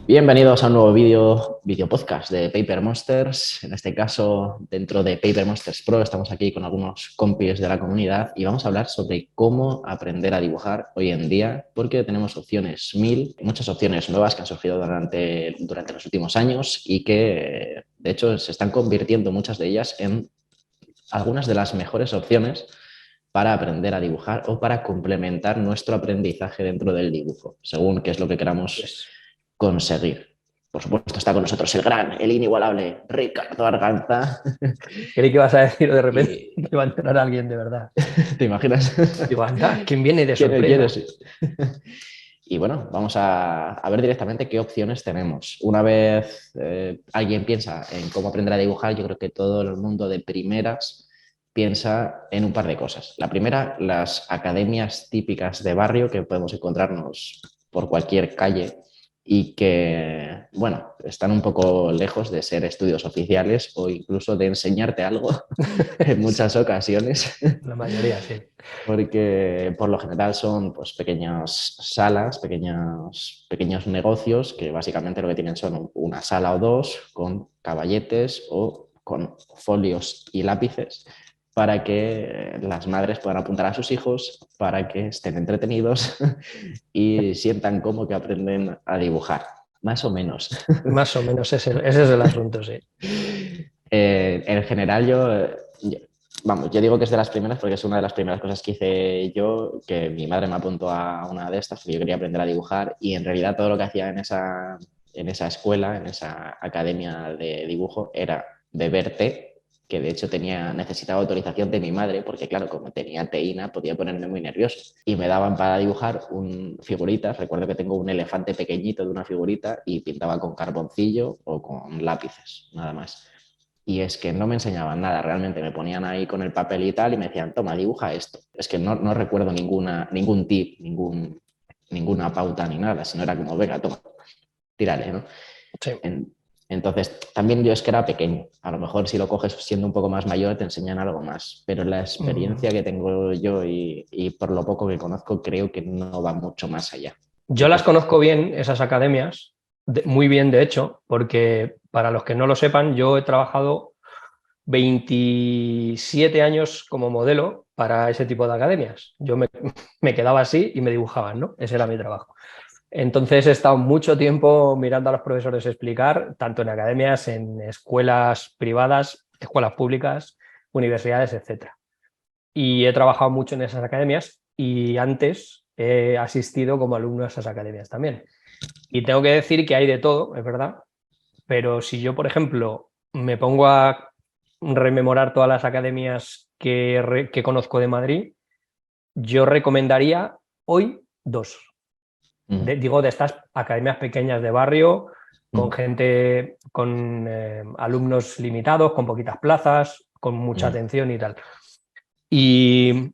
Bienvenidos a un nuevo vídeo podcast de Paper Monsters. En este caso, dentro de Paper Monsters Pro, estamos aquí con algunos compis de la comunidad y vamos a hablar sobre cómo aprender a dibujar hoy en día, porque tenemos opciones muchas opciones nuevas que han surgido durante los últimos años y que, de hecho, se están convirtiendo muchas de ellas en algunas de las mejores opciones para aprender a dibujar o para complementar nuestro aprendizaje dentro del dibujo, según qué es lo que queramos Pues, conseguir. Por supuesto, está con nosotros el gran, el inigualable Ricardo Arganza. creí que ibas a decir de repente Y que iba a entrar alguien de verdad. ¿te imaginas? Digo, anda, ¿quién viene de ¿Quién sorpresa? quieres? Y bueno, vamos a ver directamente qué opciones tenemos. Una vez alguien piensa en cómo aprender a dibujar, yo creo que todo el mundo de primeras piensa en un par de cosas. La primera, las academias típicas de barrio que podemos encontrarnos por cualquier calle y que, bueno, están un poco lejos de ser estudios oficiales o incluso de enseñarte algo en Sí, muchas ocasiones. la mayoría, sí. Porque por lo general son pues, pequeñas salas, pequeños negocios que básicamente lo que tienen son una sala o dos con caballetes o con folios y lápices para que las madres puedan apuntar a sus hijos, para que estén entretenidos y sientan como que aprenden a dibujar, más o menos. Más o menos ese es el asunto, sí. En general, vamos, yo digo que es de las primeras porque es una de las primeras cosas que hice yo, que mi madre me apuntó a una de estas, porque yo quería aprender a dibujar y en realidad todo lo que hacía en esa escuela, en esa academia de dibujo, era beber té, que de hecho necesitaba autorización de mi madre, porque claro, como tenía teína, podía ponerme muy nervioso. Y me daban para dibujar figuritas, recuerdo que tengo un elefante pequeñito de una figurita y pintaba con carboncillo o con lápices, nada más. Y es que no me enseñaban nada, realmente me ponían ahí con el papel y tal y me decían, toma, dibuja esto. Es que no recuerdo ningún tip, ninguna pauta ni nada, sino era como, venga, toma, tírale, ¿no? Sí. En, entonces, también yo es que era pequeño. A lo mejor si lo coges siendo un poco más mayor te enseñan algo más, pero la Mm, experiencia que tengo yo y por lo poco que conozco creo que no va mucho más allá. Yo ¿Tú qué las opinas? conozco bien, esas academias, muy bien de hecho, porque para los que no lo sepan, yo he trabajado 27 años como modelo para ese tipo de academias. Me quedaba así y me dibujaban, ¿no? Ese era mi trabajo. Entonces he estado mucho tiempo mirando a los profesores explicar, tanto en academias, en escuelas privadas, escuelas públicas, universidades, etcétera. Y he trabajado mucho en esas academias y antes he asistido como alumno a esas academias también. Y tengo que decir que hay de todo, es verdad, pero si yo, por ejemplo, me pongo a rememorar todas las academias que conozco de Madrid, yo recomendaría hoy dos. Mm, Digo, de estas academias pequeñas de barrio, con mm, gente, con alumnos limitados, con poquitas plazas, con mucha mm, atención y tal. Y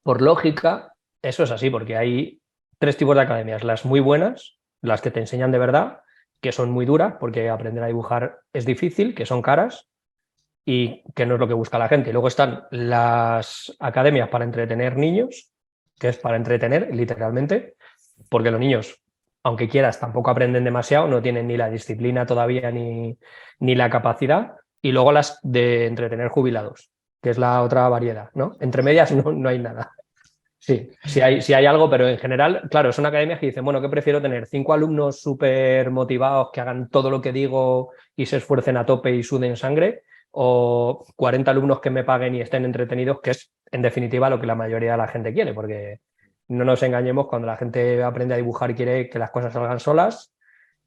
por lógica, eso es así, porque hay tres tipos de academias. Las muy buenas, las que te enseñan de verdad, que son muy duras, porque aprender a dibujar es difícil, que son caras y que no es lo que busca la gente. Y luego están las academias para entretener niños, que es para entretener, literalmente, porque los niños, aunque quieras, tampoco aprenden demasiado, no tienen ni la disciplina todavía ni la capacidad. Y luego las de entretener jubilados, que es la otra variedad, ¿no? Entre medias no hay nada. Sí, sí hay algo, pero en general, claro, son academias que dicen, bueno, ¿qué prefiero tener? ¿5 alumnos súper motivados que hagan todo lo que digo y se esfuercen a tope y suden sangre? ¿O 40 alumnos que me paguen y estén entretenidos, que es en definitiva lo que la mayoría de la gente quiere? Porque no nos engañemos, cuando la gente aprende a dibujar y quiere que las cosas salgan solas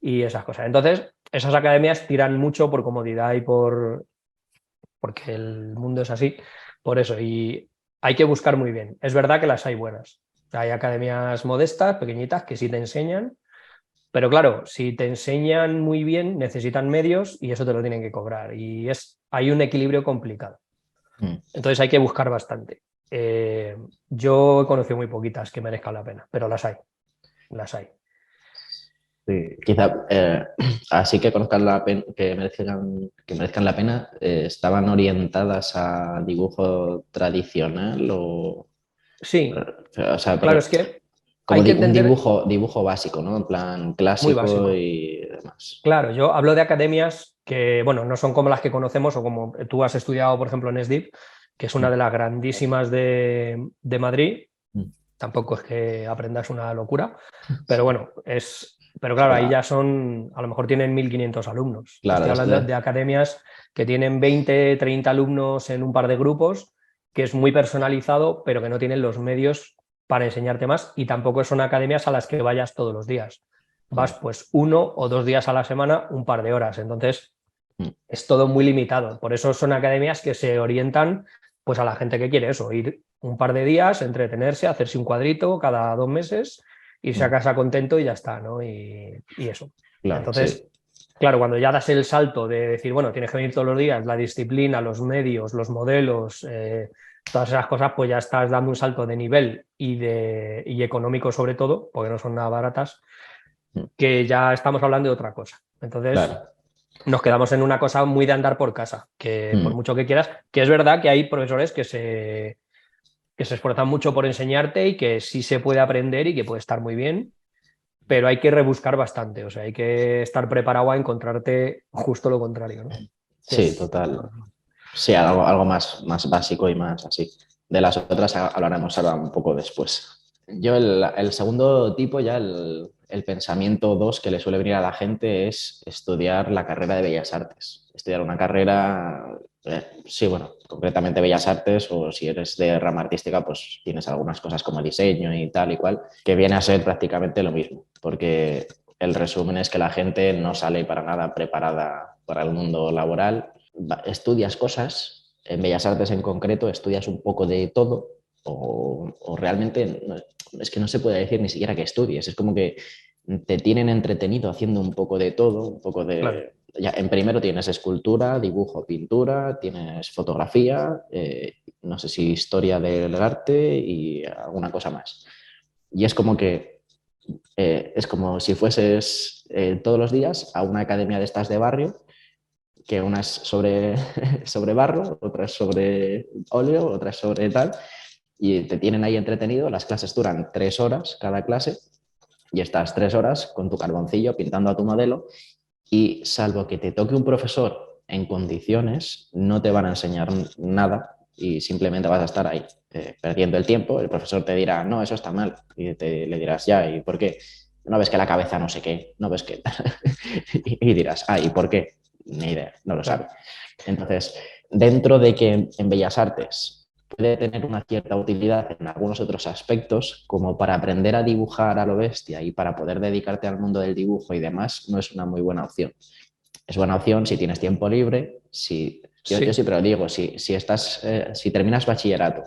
y esas cosas. Entonces, esas academias tiran mucho por comodidad y porque el mundo es así, por eso. Y hay que buscar muy bien. Es verdad que las hay buenas. Hay academias modestas, pequeñitas, que sí te enseñan, pero claro, si te enseñan muy bien, necesitan medios y eso te lo tienen que cobrar. Hay un equilibrio complicado. mm. Entonces hay que buscar bastante. Eh, yo he conocido muy poquitas que merezcan la pena, pero las hay, las hay. Sí, quizá así que que merezcan la pena, estaban orientadas a dibujo tradicional Sí, o sea, claro, es que como hay que un entender dibujo básico, ¿no? En plan muy clásico básico. y más. Claro, yo hablo de academias que, bueno, no son como las que conocemos o como tú has estudiado, por ejemplo, en ESDIP, que es una de las grandísimas de Madrid. Mm. Tampoco es que aprendas una locura, pero Sí. bueno, pero claro, ahí Claro, ya son, a lo mejor tienen 1.500 alumnos. Te claro, estoy hablando de academias que tienen 20, 30 alumnos en un par de grupos, que es muy personalizado, pero que no tienen los medios para enseñarte más y tampoco son academias a las que vayas todos los días. Vas claro. pues 1 o 2 días a la semana, un par de horas. Entonces, Mm. es todo muy limitado. Por eso son academias que se orientan pues a la gente que quiere eso, ir un par de días, entretenerse, hacerse un cuadrito cada 2 meses, irse a Mm. casa contento y ya está, ¿no? Y eso. Claro, sí. Entonces, claro, cuando ya das el salto de decir, bueno, tienes que venir todos los días, la disciplina, los medios, los modelos, todas esas cosas, pues ya estás dando un salto de nivel y económico sobre todo, porque no son nada baratas, Mm. que ya estamos hablando de otra cosa. Entonces, Claro. nos quedamos en una cosa muy de andar por casa, que por Mm. mucho que quieras, que es verdad que hay profesores que se esfuerzan mucho por enseñarte y que sí se puede aprender y que puede estar muy bien, pero hay que rebuscar bastante, o sea, hay que estar preparado a encontrarte justo lo contrario, ¿no? Que Sí, es... total. Sí, algo más básico y más así. De las otras hablaremos ahora un poco después. Yo el segundo tipo, ya el pensamiento 2 que le suele venir a la gente es estudiar la carrera de Bellas Artes. Estudiar una carrera, sí, bueno, concretamente Bellas Artes, o si eres de rama artística, pues tienes algunas cosas como diseño y tal y cual, que viene a ser prácticamente lo mismo, porque el resumen es que la gente no sale para nada preparada para el mundo laboral. Estudias cosas, en Bellas Artes en concreto, estudias un poco de todo, o realmente es que no se puede decir ni siquiera que estudies, es como que te tienen entretenido haciendo un poco de todo, un poco Claro, de... Ya, en primero tienes escultura, dibujo, pintura, tienes fotografía, no sé si historia del arte y alguna cosa más. Y es como que es como si fueses todos los días a una academia de estas de barrio, que una es sobre, sobre barro, otra es sobre óleo, otra es sobre tal, y te tienen ahí entretenido. Las clases duran 3 horas cada clase y estás 3 horas con tu carboncillo pintando a tu modelo, y salvo que te toque un profesor en condiciones, no te van a enseñar nada y simplemente vas a estar ahí perdiendo el tiempo. El profesor te dirá, no, eso está mal, y le dirás, ya, ¿y por qué? No ves que la cabeza no sé qué, no ves que... y dirás, ah, ¿y por qué? Ni idea, no lo sabe. claro. Entonces, dentro de que en Bellas Artes puede tener una cierta utilidad en algunos otros aspectos, como para aprender a dibujar a lo bestia y para poder dedicarte al mundo del dibujo y demás, no es una muy buena opción. Es buena opción si tienes tiempo libre, si, yo Sí, siempre lo digo, si terminas bachillerato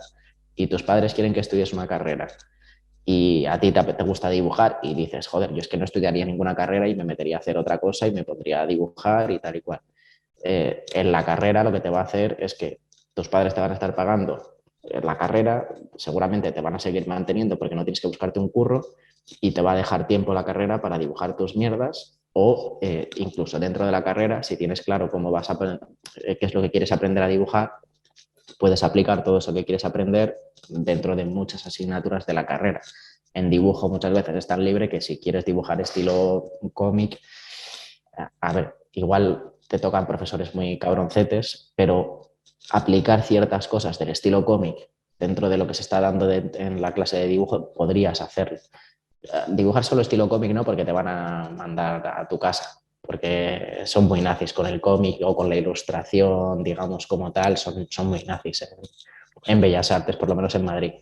y tus padres quieren que estudies una carrera y a ti te gusta dibujar y dices, joder, yo es que no estudiaría ninguna carrera y me metería a hacer otra cosa y me pondría a dibujar y tal y cual. En la carrera lo que te va a hacer es que tus padres te van a estar pagando la carrera, seguramente te van a seguir manteniendo porque no tienes que buscarte un curro, y te va a dejar tiempo la carrera para dibujar tus mierdas, o incluso dentro de la carrera, si tienes claro cómo vas a qué es lo que quieres aprender a dibujar, puedes aplicar todo eso que quieres aprender dentro de muchas asignaturas de la carrera. En dibujo muchas veces es tan libre que si quieres dibujar estilo cómic, a ver, igual te tocan profesores muy cabroncetes, pero aplicar ciertas cosas del estilo cómic dentro de lo que se está dando en la clase de dibujo, podrías hacerlo. Dibujar solo estilo cómic no, porque te van a mandar a tu casa, porque son muy nazis con el cómic o con la ilustración, digamos, como tal, son muy nazis en Bellas Artes, por lo menos en Madrid.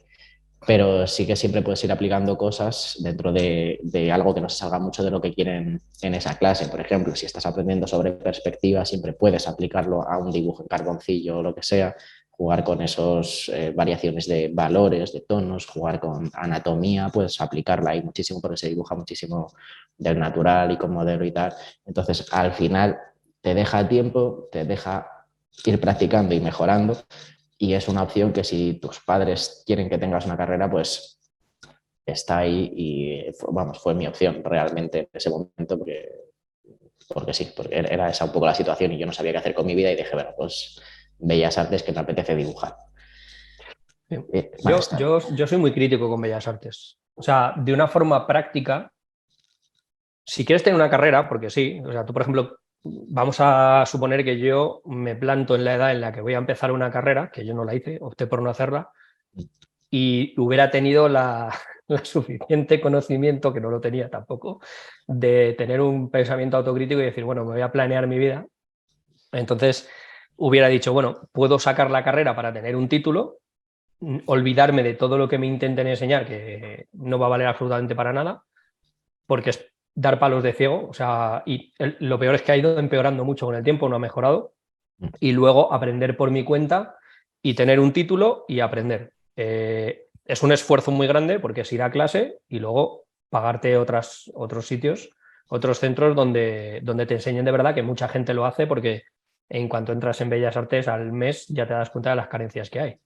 Pero sí que siempre puedes ir aplicando cosas dentro de algo que no se salga mucho de lo que quieren en esa clase. Por ejemplo, si estás aprendiendo sobre perspectiva, siempre puedes aplicarlo a un dibujo en carboncillo o lo que sea, jugar con esas variaciones de valores, de tonos, jugar con anatomía, puedes aplicarla ahí muchísimo porque se dibuja muchísimo del natural y con modelo y tal. Entonces, al final, te deja tiempo, te deja ir practicando y mejorando, y es una opción que si tus padres quieren que tengas una carrera, pues está ahí, y vamos, fue mi opción realmente en ese momento, porque sí, porque era esa un poco la situación y yo no sabía qué hacer con mi vida y dije, bueno, pues Bellas Artes, que me apetece dibujar. sí. Más Yo, está. yo, yo soy muy crítico con Bellas Artes. O sea, de una forma práctica, si quieres tener una carrera, porque sí, o sea, tú, por ejemplo, vamos a suponer que yo me planto en la edad en la que voy a empezar una carrera, que yo no la hice, opté por no hacerla, y hubiera tenido la suficiente conocimiento, que no lo tenía tampoco, de tener un pensamiento autocrítico y decir, bueno, me voy a planear mi vida. Entonces hubiera dicho, bueno, puedo sacar la carrera para tener un título, olvidarme de todo lo que me intenten enseñar, que no va a valer absolutamente para nada, porque es dar palos de ciego, o sea, y lo peor es que ha ido empeorando mucho con el tiempo, no ha mejorado, y luego aprender por mi cuenta y tener un título y aprender. Es un esfuerzo muy grande porque es ir a clase y luego pagarte otros sitios, otros centros donde te enseñen de verdad, que mucha gente lo hace porque en cuanto entras en Bellas Artes al mes ya te das cuenta de las carencias que hay.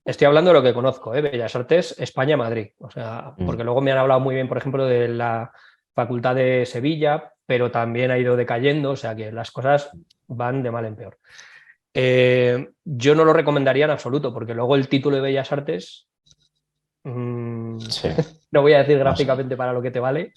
Estoy hablando de lo que conozco, Bellas Artes, España, Madrid. O sea, porque luego me han hablado muy bien, por ejemplo, de la Facultad de Sevilla, pero también ha ido decayendo, o sea que las cosas van de mal en peor. Yo no lo recomendaría en absoluto, porque luego el título de Bellas Artes, Sí. no voy a decir No sé. gráficamente para lo que te vale,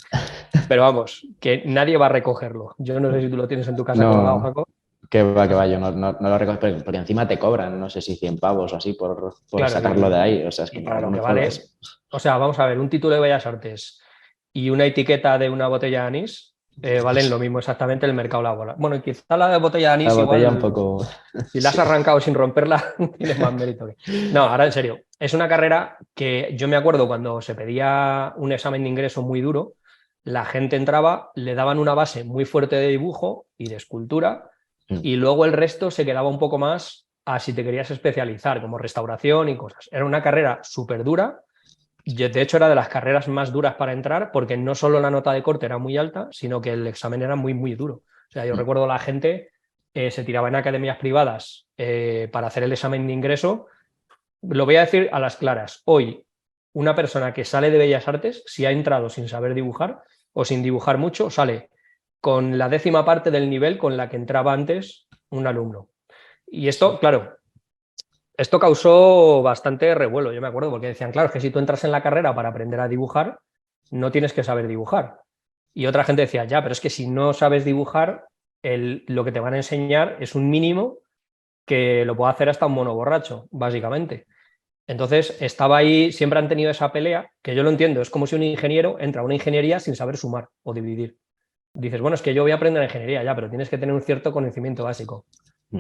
pero vamos, que nadie va a recogerlo. Yo no sé si tú lo tienes en tu casa colgado, No, Jaco. que va, yo no lo recuerdo, porque encima te cobran, no sé si 100 pavos o así por Claro, sacarlo de ahí, o sea, es y que para no lo me que vale, jodas. o sea, vamos a ver, un título de Bellas Artes y una etiqueta de una botella de anís valen lo mismo exactamente en el mercado laboral. Bueno, y quizá la de botella de La anís botella un igual, poco... si la has Sí. arrancado sin romperla, tienes más mérito que... No, ahora en serio, es una carrera que yo me acuerdo cuando se pedía un examen de ingreso muy duro, la gente entraba, le daban una base muy fuerte de dibujo y de escultura y luego el resto se quedaba un poco más a si te querías especializar, como restauración y cosas. Era una carrera súper dura. De hecho, era de las carreras más duras para entrar porque no solo la nota de corte era muy alta, sino que el examen era muy, muy duro. O sea, yo recuerdo la gente se tiraba en academias privadas para hacer el examen de ingreso. Lo voy a decir a las claras. Hoy, una persona que sale de Bellas Artes, si ha entrado sin saber dibujar o sin dibujar mucho, sale con la 10ª parte del nivel con la que entraba antes un alumno. Y esto, claro, esto causó bastante revuelo, yo me acuerdo, porque decían, claro, es que si tú entras en la carrera para aprender a dibujar, no tienes que saber dibujar. Y otra gente decía, ya, pero es que si no sabes dibujar, lo que te van a enseñar es un mínimo que lo puede hacer hasta un mono borracho, básicamente. Entonces, estaba ahí, siempre han tenido esa pelea, que yo lo entiendo, es como si un ingeniero entra a una ingeniería sin saber sumar o dividir. Dices, bueno, es que yo voy a aprender ingeniería ya, pero tienes que tener un cierto conocimiento básico.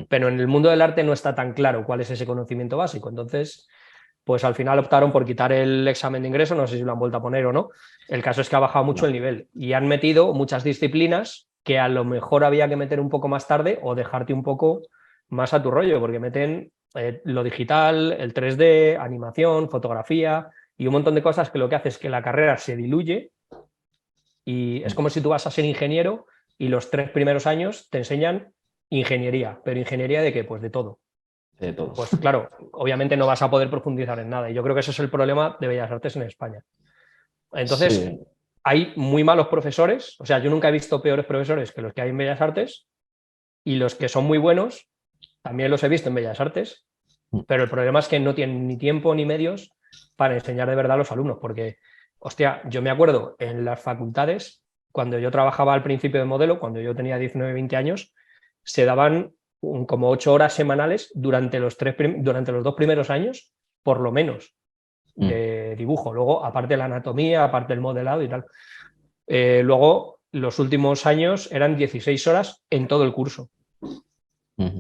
Pero en el mundo del arte no está tan claro cuál es ese conocimiento básico. Entonces, pues al final optaron por quitar el examen de ingreso, no sé si lo han vuelto a poner o no. El caso es que ha bajado mucho No. el nivel y han metido muchas disciplinas que a lo mejor había que meter un poco más tarde o dejarte un poco más a tu rollo, porque meten lo digital, el 3D, animación, fotografía y un montón de cosas que lo que hace es que la carrera se diluye y es como si tú vas a ser ingeniero y los 3 primeros años te enseñan ingeniería, pero ingeniería de qué? Pues de todo. De todo. Pues claro, obviamente no vas a poder profundizar en nada y yo creo que ese es el problema de Bellas Artes en España. Entonces, Sí, hay muy malos profesores, o sea, yo nunca he visto peores profesores que los que hay en Bellas Artes y los que son muy buenos también los he visto en Bellas Artes, pero el problema es que no tienen ni tiempo ni medios para enseñar de verdad a los alumnos, porque, hostia, yo me acuerdo en las facultades, cuando yo trabajaba al principio de modelo, cuando yo tenía 19, 20 años, se daban como 8 horas semanales durante los 2 primeros años, por lo menos, de dibujo. Luego, aparte la anatomía, aparte el modelado y tal. Luego, los últimos años eran 16 horas en todo el curso.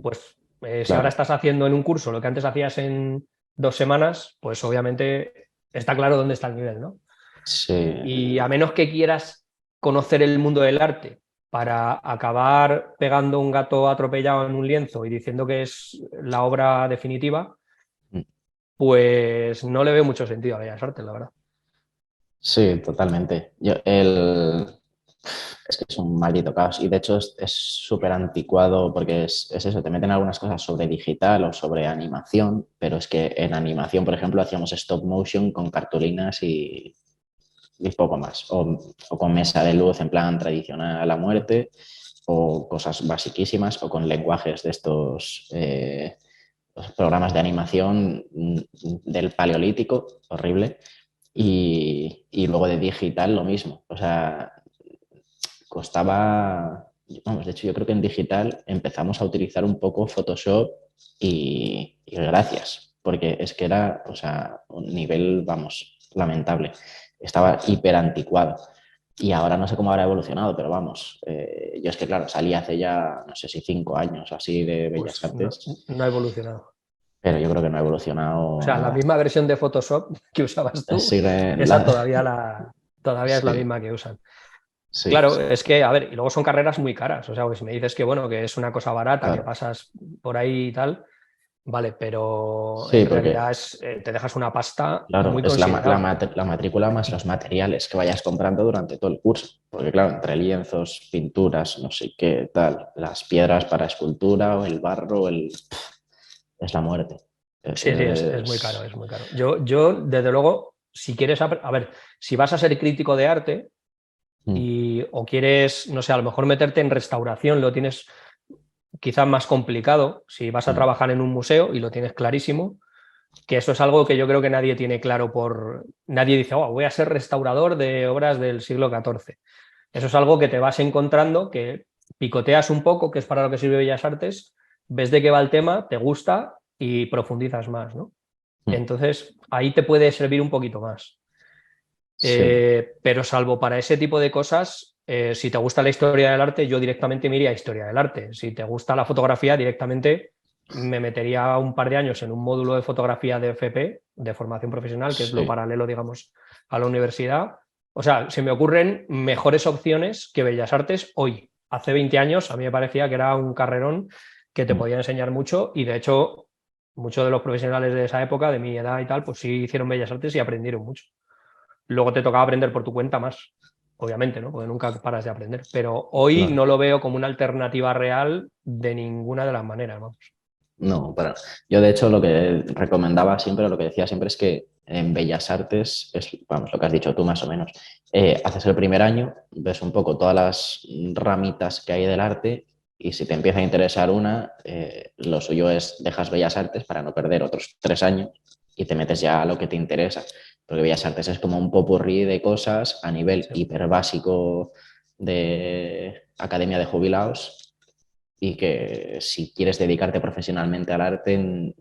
Pues si ahora claro. estás haciendo en un curso lo que antes hacías en 2 semanas, pues obviamente está claro dónde está el nivel, ¿no? Sí, Y a menos que quieras conocer el mundo del arte para acabar pegando un gato atropellado en un lienzo y diciendo que es la obra definitiva, pues no le veo mucho sentido a Bellas Artes, la verdad. sí, totalmente. Es que es un maldito caos y de hecho es súper anticuado porque es eso, te meten algunas cosas sobre digital o sobre animación, pero es que en animación, por ejemplo, hacíamos stop motion con cartulinas y poco más, o con mesa de luz en plan tradicional a la muerte, o cosas basiquísimas, o con lenguajes de estos los programas de animación del paleolítico, horrible, y luego de digital lo mismo. O sea, costaba, vamos, de hecho yo creo que en digital empezamos a utilizar un poco Photoshop y gracias, porque es que era, o sea, un nivel, vamos, lamentable. Estaba hiper anticuado. Y ahora no sé cómo habrá evolucionado, pero vamos, yo es que claro, salí hace ya, no sé si 5 años así de Bellas Pues no, Artes, no ha evolucionado. pero yo creo que no ha O evolucionado sea, la nada. misma versión de Photoshop que usabas tú, Sigue esa todavía es la sí, misma que usan. sí, Claro, sí, es que, a ver, y luego son carreras muy caras. O sea, porque si me dices que, bueno, que es una cosa barata, que claro. pasas por ahí y tal, vale, pero Sí, en porque realidad te dejas una pasta claro, muy es considerable. la matrícula más los materiales que vayas comprando durante todo el curso. Porque claro, entre lienzos, pinturas, no sé qué, tal, las piedras para escultura o el barro, es la muerte. Sí, sí, es muy caro, es muy caro. Yo, desde luego, si quieres, a ver, si vas a ser crítico de arte Mm, o quieres, no sé, a lo mejor meterte en restauración, lo tienes quizás más complicado si vas a mm, trabajar en un museo y lo tienes clarísimo, que eso es algo que yo creo que nadie tiene claro Nadie dice, oh, voy a ser restaurador de obras del siglo XIV. Eso es algo que te vas encontrando, que picoteas un poco, que es para lo que sirve Bellas Artes, ves de qué va el tema, te gusta y profundizas más, ¿no? mm. Entonces, ahí te puede servir un poquito más. Sí, Pero salvo para ese tipo de cosas, si te gusta la historia del arte, yo directamente me iría a historia del arte. Si te gusta la fotografía, directamente me metería un par de años en un módulo de fotografía de FP, de formación profesional, que es lo sí. paralelo, digamos, a la universidad. O sea, se me ocurren mejores opciones que Bellas Artes hoy. Hace 20 años a mí me parecía que era un carrerón que te Mm. podía enseñar mucho y de hecho muchos de los profesionales de esa época, de mi edad y tal, pues sí hicieron Bellas Artes y aprendieron mucho. Luego te tocaba aprender por tu cuenta más, obviamente, ¿no? Porque nunca paras de aprender. Pero hoy Claro. no lo veo como una alternativa real de ninguna de las maneras, vamos. No, pero yo de hecho lo que recomendaba siempre, lo que decía siempre es que en Bellas Artes, es, vamos, lo que has dicho tú más o menos, haces el primer año, ves un poco todas las ramitas que hay del arte y si te empieza a interesar una, lo suyo es dejas Bellas Artes para no perder otros 3 años y te metes ya a lo que te interesa, porque Bellas Artes es como un popurrí de cosas a nivel Sí. hiper básico de academia de jubilados y que si quieres dedicarte profesionalmente al arte,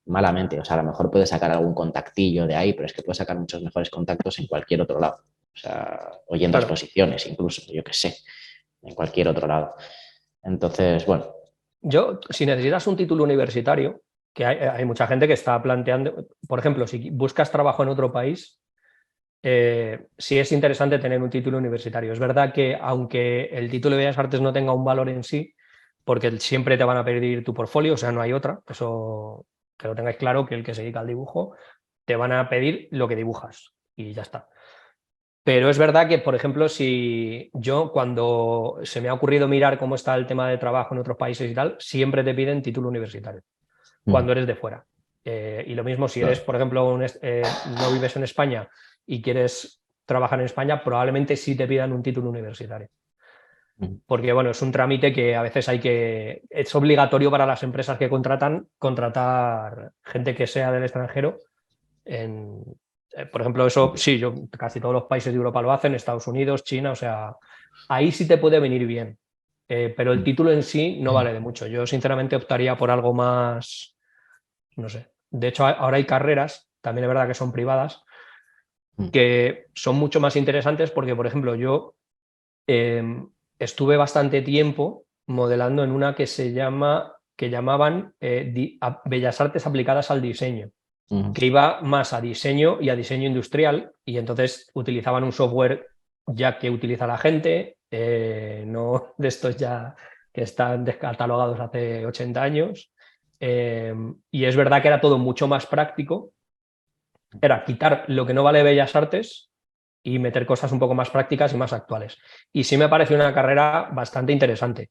malamente, o sea, a lo mejor puedes sacar algún contactillo de ahí, pero es que puedes sacar muchos mejores contactos en cualquier otro lado, o sea, oyendo Claro, exposiciones incluso, yo qué sé, en cualquier otro lado. Entonces, bueno, yo, si necesitas un título universitario, que hay mucha gente que está planteando, por ejemplo, si buscas trabajo en otro país, sí es interesante tener un título universitario. Es verdad que aunque el título de Bellas Artes no tenga un valor en sí, porque siempre te van a pedir tu portfolio, o sea, no hay otra, eso que lo tengáis claro, que el que se dedica al dibujo, te van a pedir lo que dibujas y ya está. Pero es verdad que, por ejemplo, si yo cuando se me ha ocurrido mirar cómo está el tema de trabajo en otros países y tal, siempre te piden título universitario cuando eres de fuera. Y lo mismo si eres, claro, por ejemplo, no vives en España y quieres trabajar en España, probablemente sí te pidan un título universitario. Porque, bueno, es un trámite que a veces es obligatorio para las empresas que contratar gente que sea del extranjero. En, por ejemplo, eso sí, casi todos los países de Europa lo hacen, Estados Unidos, China, o sea, ahí sí te puede venir bien. Pero el título en sí no vale de mucho. Yo, sinceramente, optaría por algo más, no sé. De hecho, ahora hay carreras, también es verdad que son privadas, que son mucho más interesantes porque, por ejemplo, yo eh, estuve bastante tiempo modelando en una que llamaban Bellas Artes aplicadas al diseño, que iba más a diseño y a diseño industrial, y entonces utilizaban un software ya que utiliza la gente, no de estos ya que están descatalogados hace 80 años. Y es verdad que era todo mucho más práctico, era quitar lo que no vale Bellas Artes y meter cosas un poco más prácticas y más actuales. Y sí me pareció una carrera bastante interesante.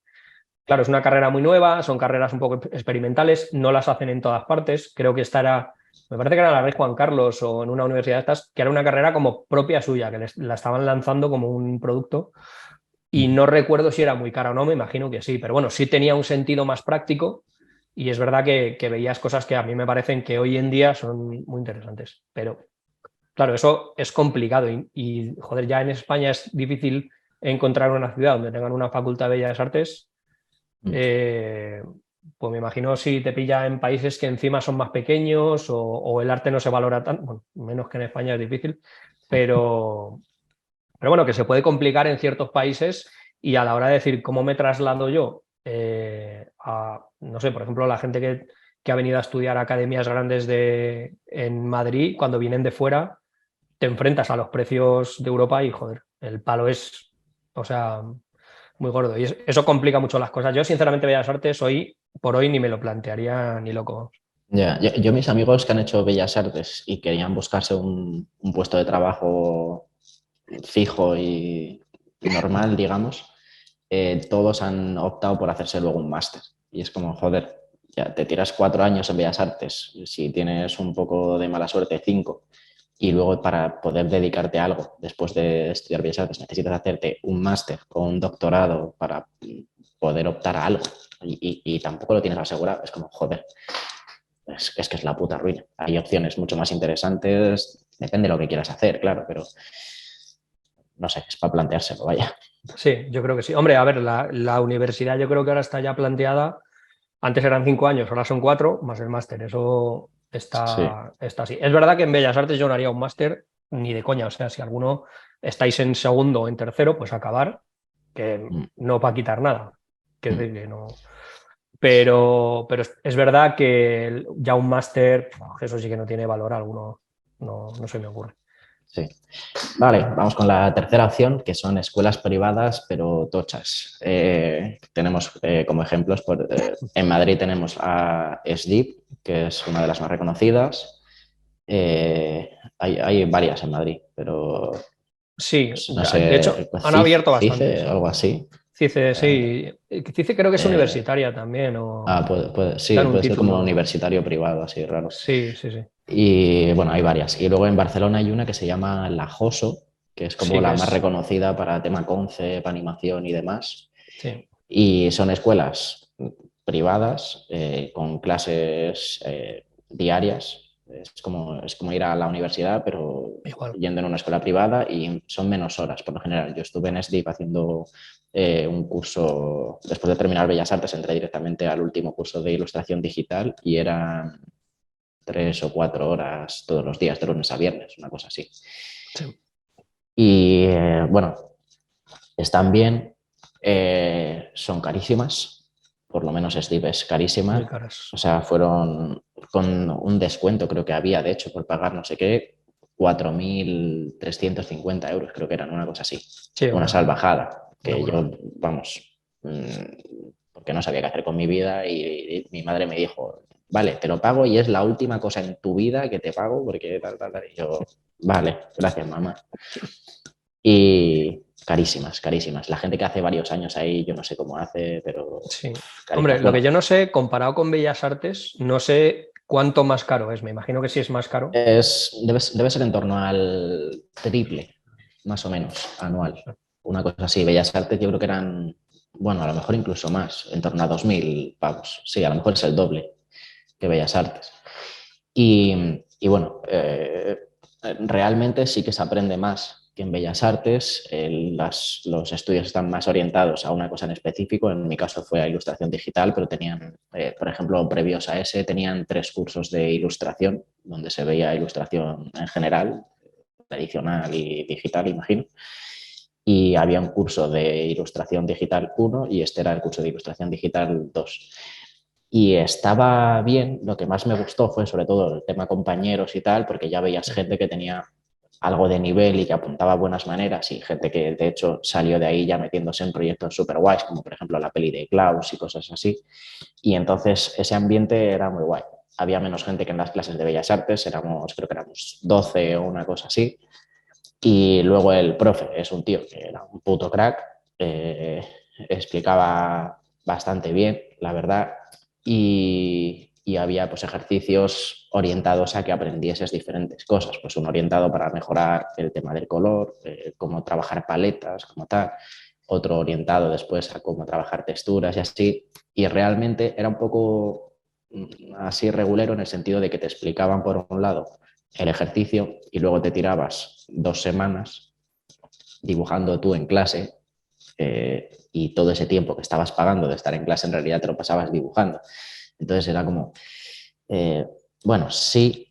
Claro, es una carrera muy nueva, son carreras un poco experimentales, no las hacen en todas partes. Creo que esta era, me parece que era la Rey Juan Carlos o en una universidad de estas, que era una carrera como propia suya, que la estaban lanzando como un producto. Y no recuerdo si era muy cara o no, me imagino que sí, pero bueno, sí tenía un sentido más práctico y es verdad que veías cosas que a mí me parecen que hoy en día son muy interesantes. Pero claro, eso es complicado joder, ya en España es difícil encontrar una ciudad donde tengan una facultad de Bellas Artes, Mm. pues me imagino si te pilla en países que encima son más pequeños o el arte no se valora tanto, bueno, menos que en España es difícil, pero, pero bueno, que se puede complicar en ciertos países y a la hora de decir cómo me traslado yo no sé, por ejemplo, la gente que ha venido a estudiar a academias grandes en Madrid, cuando vienen de fuera, te enfrentas a los precios de Europa y, joder, el palo es, o sea, muy gordo. Y eso complica mucho las cosas. Yo, sinceramente, Bellas Artes, hoy por hoy ni me lo plantearía ni loco. Ya, yo mis amigos que han hecho Bellas Artes y querían buscarse un puesto de trabajo fijo y normal, digamos, todos han optado por hacerse luego un máster. Y es como, joder, ya te tiras 4 años en Bellas Artes, si tienes un poco de mala suerte, 5, y luego para poder dedicarte a algo después de estudiar Bellas Artes necesitas hacerte un máster o un doctorado para poder optar a algo y tampoco lo tienes asegurado. Es como, joder, es que es la puta ruina. Hay opciones mucho más interesantes, depende de lo que quieras hacer, claro, pero no sé, es para planteárselo, vaya. Sí, yo creo que sí. Hombre, a ver, la universidad yo creo que ahora está ya planteada. Antes eran 5 años, ahora son 4, más el máster. Eso Sí. está así. Es verdad que en Bellas Artes yo no haría un máster ni de coña. O sea, si alguno estáis en segundo o en tercero, pues acabar, que Mm, no para quitar nada. Que, mm. que no. Pero es verdad que ya un máster, eso sí que no tiene valor alguno. No, no se me ocurre. Sí. Vale, vamos con la tercera opción, que son escuelas privadas, pero tochas. Tenemos como ejemplos, en Madrid tenemos a SDIP, que es una de las más reconocidas. Hay varias en Madrid, pero Sí, no de hecho, sé, han abierto CICE, bastantes. algo así. CICE, Eh, sí. CICE creo que es eh, universitaria también, o sí, dan un puede ser como título. universitario privado, así raro. Sí, sí, sí. Y bueno, hay varias. Y luego en Barcelona hay una que se llama La Joso, que es como Sí, que la más es. reconocida para tema concept, animación y demás. Sí, Y son escuelas privadas con clases diarias. Es como ir a la universidad, pero igual. yendo en una escuela privada y son menos horas por lo general. Yo estuve en SDIP haciendo un curso, después de terminar Bellas Artes, entré directamente al último curso de ilustración digital y eran 3 o 4 horas todos los días, de lunes a viernes, una cosa así. Sí, Y bueno, están bien, son carísimas, por lo menos Steve es muy carísima. O caras. sea, fueron con un descuento, creo que había, de hecho, por pagar no sé qué, 4.350 euros, creo que eran una cosa así. Sí, Una salvajada, una que burrada. yo, vamos, porque no sabía qué hacer con mi vida y mi madre me dijo, vale, te lo pago y es la última cosa en tu vida que te pago porque tal, tal, tal. Y yo, vale, gracias, mamá. Y carísimas, carísimas. La gente que hace varios años ahí, yo no sé cómo hace, pero Sí. Hombre, carísimas. lo que Bueno, yo no sé, comparado con Bellas Artes, no sé cuánto más caro es. Me imagino que sí es más caro. debe ser en torno al triple, más o menos, anual. Una cosa así. Bellas Artes yo creo que eran, bueno, a lo mejor incluso más, en torno a 2.000 pavos. Sí, a lo mejor es el doble que Bellas Artes. Y bueno, realmente sí que se aprende más que en Bellas Artes. Los estudios están más orientados a una cosa en específico. En mi caso fue a ilustración digital, pero tenían, por ejemplo, previos a ese, tenían 3 cursos de ilustración, donde se veía ilustración en general, tradicional y digital, imagino. Y había un curso de ilustración digital 1 y este era el curso de ilustración digital 2. Y estaba bien, lo que más me gustó fue sobre todo el tema compañeros y tal, porque ya veías Sí. gente que tenía algo de nivel y que apuntaba buenas maneras y gente que de hecho salió de ahí ya metiéndose en proyectos super guays, como por ejemplo la peli de Klaus y cosas así. Y entonces ese ambiente era muy guay. Había menos gente que en las clases de Bellas Artes, creo que éramos 12 o una cosa así. Y luego el profe es un tío que era un puto crack, explicaba bastante bien, la verdad, y había pues ejercicios orientados a que aprendieses diferentes cosas, pues uno orientado para mejorar el tema del color, cómo trabajar paletas, como tal, otro orientado después a cómo trabajar texturas y así, y realmente era un poco así regulero en el sentido de que te explicaban por un lado el ejercicio y luego te tirabas 2 semanas dibujando tú en clase y todo ese tiempo que estabas pagando de estar en clase en realidad te lo pasabas dibujando. Entonces era como, bueno, sí,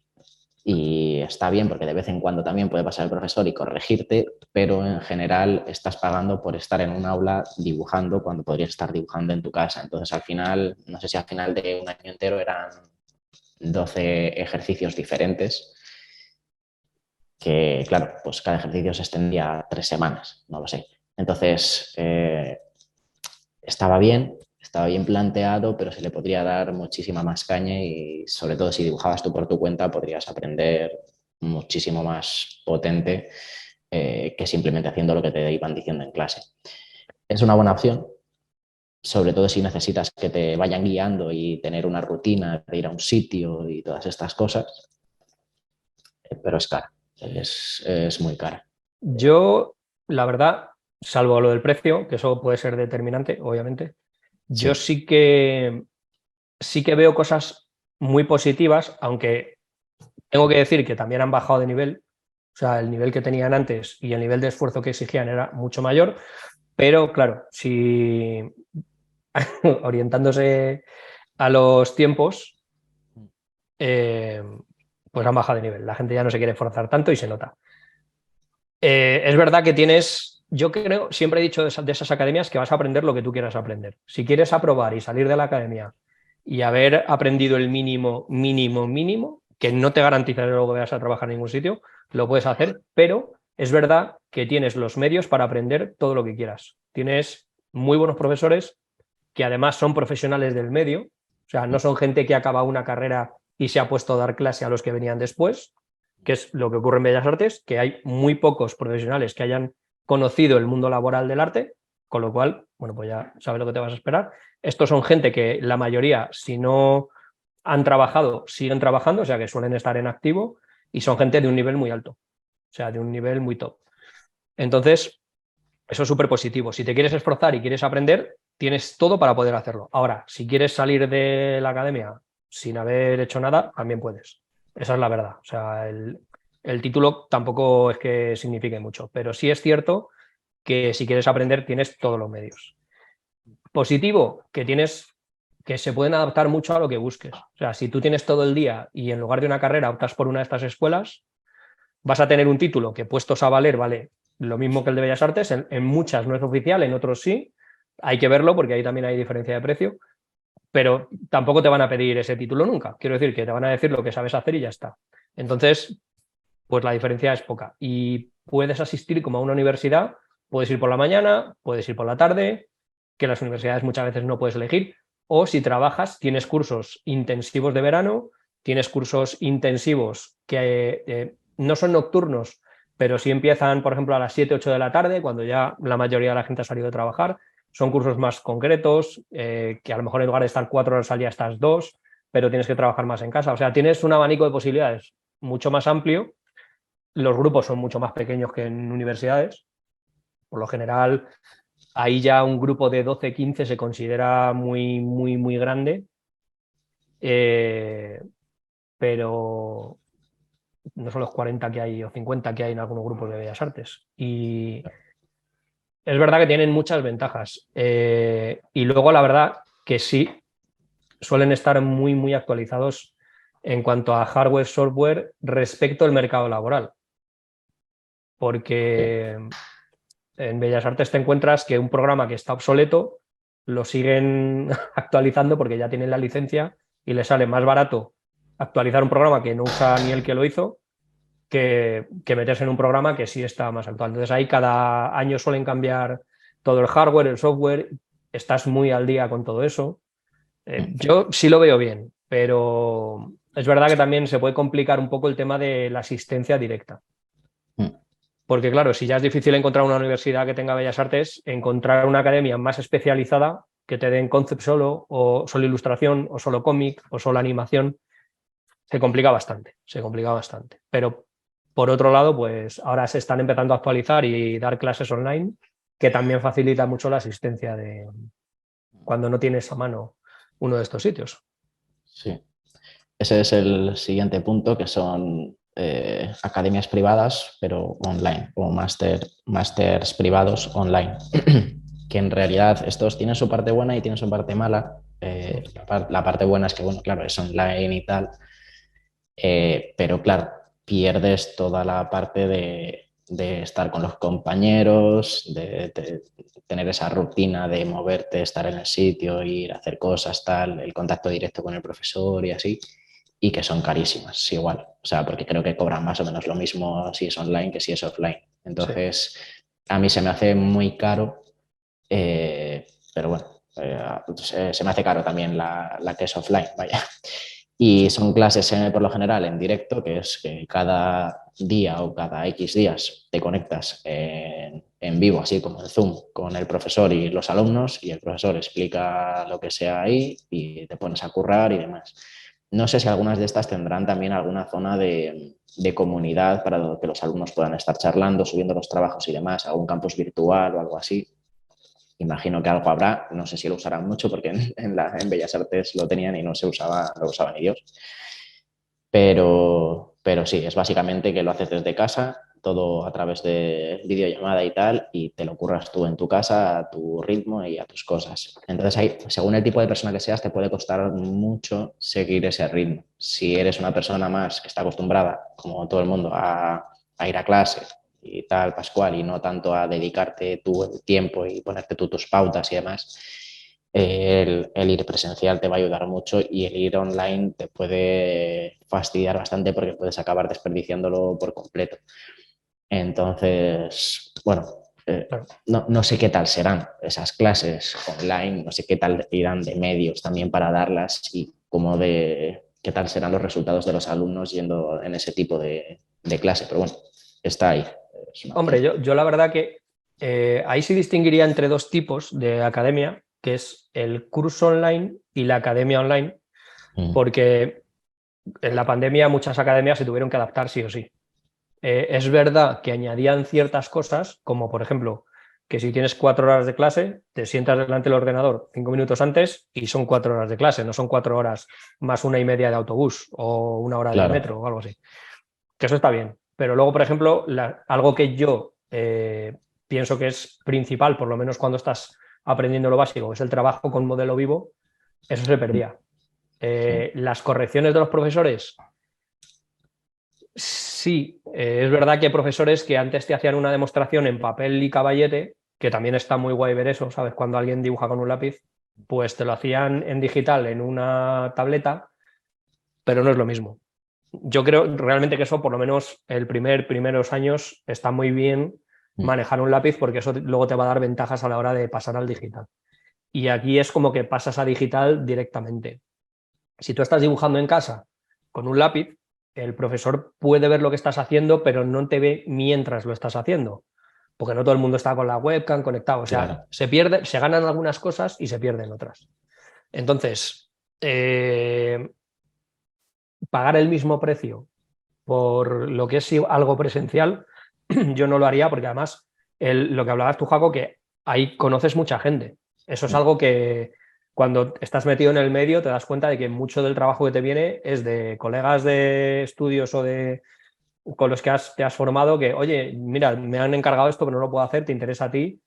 y está bien porque de vez en cuando también puede pasar el profesor y corregirte, pero en general estás pagando por estar en un aula dibujando cuando podrías estar dibujando en tu casa. Entonces al final, no sé si al final de un año entero eran 12 ejercicios diferentes, que claro, pues cada ejercicio se extendía a 3 semanas, no lo sé. Entonces, estaba bien planteado, pero se le podría dar muchísima más caña y sobre todo si dibujabas tú por tu cuenta podrías aprender muchísimo más potente que simplemente haciendo lo que te iban diciendo en clase. Es una buena opción, sobre todo si necesitas que te vayan guiando y tener una rutina de ir a un sitio y todas estas cosas, pero es cara, es muy cara. Yo, la verdad, salvo lo del precio, que eso puede ser determinante, obviamente, yo Sí, sí que veo cosas muy positivas, aunque tengo que decir que también han bajado de nivel. O sea, el nivel que tenían antes y el nivel de esfuerzo que exigían era mucho mayor, pero claro, si orientándose a los tiempos, eh, pues han bajado de nivel. La gente ya no se quiere esforzar tanto y se nota. Es verdad que yo creo, siempre he dicho de esas academias que vas a aprender lo que tú quieras aprender. Si quieres aprobar y salir de la academia y haber aprendido el mínimo, mínimo, mínimo, que no te garantiza que luego vayas a trabajar en ningún sitio, lo puedes hacer, pero es verdad que tienes los medios para aprender todo lo que quieras. Tienes muy buenos profesores que además son profesionales del medio, o sea, no son gente que acaba una carrera y se ha puesto a dar clase a los que venían después, que es lo que ocurre en Bellas Artes, que hay muy pocos profesionales que hayan conocido el mundo laboral del arte, con lo cual, bueno, pues ya sabes lo que te vas a esperar. Estos son gente que la mayoría, si no han trabajado, siguen trabajando, o sea, que suelen estar en activo y son gente de un nivel muy alto, o sea, de un nivel muy top. Entonces, eso es súper positivo. Si te quieres esforzar y quieres aprender, tienes todo para poder hacerlo. Ahora, si quieres salir de la academia sin haber hecho nada, también puedes. Esa es la verdad. O sea, el título tampoco es que signifique mucho, pero sí es cierto que si quieres aprender tienes todos los medios. Positivo, que se pueden adaptar mucho a lo que busques. O sea, si tú tienes todo el día y en lugar de una carrera optas por una de estas escuelas, vas a tener un título que puestos a valer vale lo mismo que el de Bellas Artes, en muchas no es oficial, en otros sí, hay que verlo porque ahí también hay diferencia de precio, pero tampoco te van a pedir ese título nunca. Quiero decir que te van a decir lo que sabes hacer y ya está. Entonces, pues la diferencia es poca. Y puedes asistir como a una universidad, puedes ir por la mañana, puedes ir por la tarde, que las universidades muchas veces no puedes elegir, o si trabajas, tienes cursos intensivos de verano, tienes cursos intensivos que no son nocturnos, pero sí empiezan, por ejemplo, a las 7, 8 de la tarde, cuando ya la mayoría de la gente ha salido de trabajar. Son cursos más concretos, que a lo mejor en lugar de estar 4 horas al día estás 2, pero tienes que trabajar más en casa. O sea, tienes un abanico de posibilidades mucho más amplio. Los grupos son mucho más pequeños que en universidades. Por lo general, ahí ya un grupo de 12, 15 se considera muy, muy, muy grande. Pero no son los 40 que hay o 50 que hay en algunos grupos de Bellas Artes. Y es verdad que tienen muchas ventajas. Y luego la verdad que sí, suelen estar muy, muy actualizados en cuanto a hardware, software respecto al mercado laboral. sí. Porque en Bellas Artes te encuentras que un programa que está obsoleto lo siguen actualizando porque ya tienen la licencia y les sale más barato actualizar un programa que no usa ni el que lo hizo que meterse en un programa que sí está más actual. Entonces ahí cada año suelen cambiar todo el hardware, el software, estás muy al día con todo eso. Yo sí lo veo bien, pero es verdad que también se puede complicar un poco el tema de la asistencia directa. Porque claro, si ya es difícil encontrar una universidad que tenga Bellas Artes, encontrar una academia más especializada que te den concept solo, o solo ilustración, o solo cómic, o solo animación, se complica bastante, se complica bastante. Pero por otro lado, pues ahora se están empezando a actualizar y dar clases online, que también facilita mucho la asistencia de cuando no tienes a mano uno de estos sitios. Sí. Ese es el siguiente punto, que son academias privadas, pero online, o másters privados online. que en realidad estos tienen su parte buena y tienen su parte mala. La parte buena es que, bueno, claro, es online y tal, pero claro, pierdes toda la parte de estar con los compañeros, de tener esa rutina de moverte, estar en el sitio, ir a hacer cosas, tal, el contacto directo con el profesor y así, y que son carísimas, igual. O sea, porque creo que cobran más o menos lo mismo si es online que si es offline. Sí. Entonces, a mí se me hace muy caro, pero bueno, se me hace caro también la que es offline, vaya. Y Sí. son clases por lo general en directo, que es que cada día o cada X días te conectas en vivo, así como en Zoom, con el profesor y los alumnos, y el profesor explica lo que sea ahí y te pones a currar y demás. No sé si algunas de estas tendrán también alguna zona de comunidad para que los alumnos puedan estar charlando, subiendo los trabajos y demás, algún campus virtual o algo así. Imagino que algo habrá, no sé si lo usarán mucho porque en Bellas Artes lo tenían y no se usaba, no lo usaban ni Dios. Pero sí, es básicamente que lo haces desde casa, todo a través de videollamada y tal, y te lo curras tú en tu casa a tu ritmo y a tus cosas. Entonces, ahí, según el tipo de persona que seas, te puede costar mucho seguir ese ritmo. Si eres una persona más que está acostumbrada, como todo el mundo, a ir a clase y tal, Pascual, y no tanto a dedicarte tú el tiempo y ponerte tú tus pautas y demás, el ir presencial te va a ayudar mucho y el ir online te puede fastidiar bastante porque puedes acabar desperdiciándolo por completo. Entonces, bueno, Claro. no sé qué tal serán esas clases online, no sé qué tal irán de medios también para darlas y cómo de qué tal serán los resultados de los alumnos yendo en ese tipo de clase, pero bueno, está ahí. Es una opción. Hombre, yo la verdad que ahí sí distinguiría entre dos tipos de academia, que es el curso online y la academia online, Mm, porque en la pandemia muchas academias se tuvieron que adaptar sí o sí. Es verdad que añadían ciertas cosas, como por ejemplo, que si tienes 4 horas de clase, te sientas delante del ordenador 5 minutos antes y son 4 horas de clase, no son 4 horas más 1 y media de autobús o 1 hora de claro. metro o algo así. Que eso está bien. Pero luego, por ejemplo, algo que yo pienso que es principal, por lo menos cuando estás aprendiendo lo básico, que es el trabajo con modelo vivo, eso se Mm, perdía. sí, Las correcciones de los profesores, sí, es verdad que hay profesores que antes te hacían una demostración en papel y caballete, que también está muy guay ver eso, ¿sabes? Cuando alguien dibuja con un lápiz, pues te lo hacían en digital en una tableta, pero no es lo mismo. Yo creo realmente que eso, por lo menos primeros años, está muy bien mm, manejar un lápiz porque eso luego te va a dar ventajas a la hora de pasar al digital. Y aquí es como que pasas a digital directamente. Si tú estás dibujando en casa con un lápiz, el profesor puede ver lo que estás haciendo, pero no te ve mientras lo estás haciendo, porque no todo el mundo está con la webcam conectado. O sea, claro. se pierde, se ganan algunas cosas y se pierden otras. Entonces, pagar el mismo precio por lo que es algo presencial, yo no lo haría porque además lo que hablabas tú, Jaco, que ahí conoces mucha gente. Eso es Mm, algo que cuando estás metido en el medio te das cuenta de que mucho del trabajo que te viene es de colegas de estudios o de con los que te has formado que, oye, mira, me han encargado esto, pero no lo puedo hacer, te interesa a ti.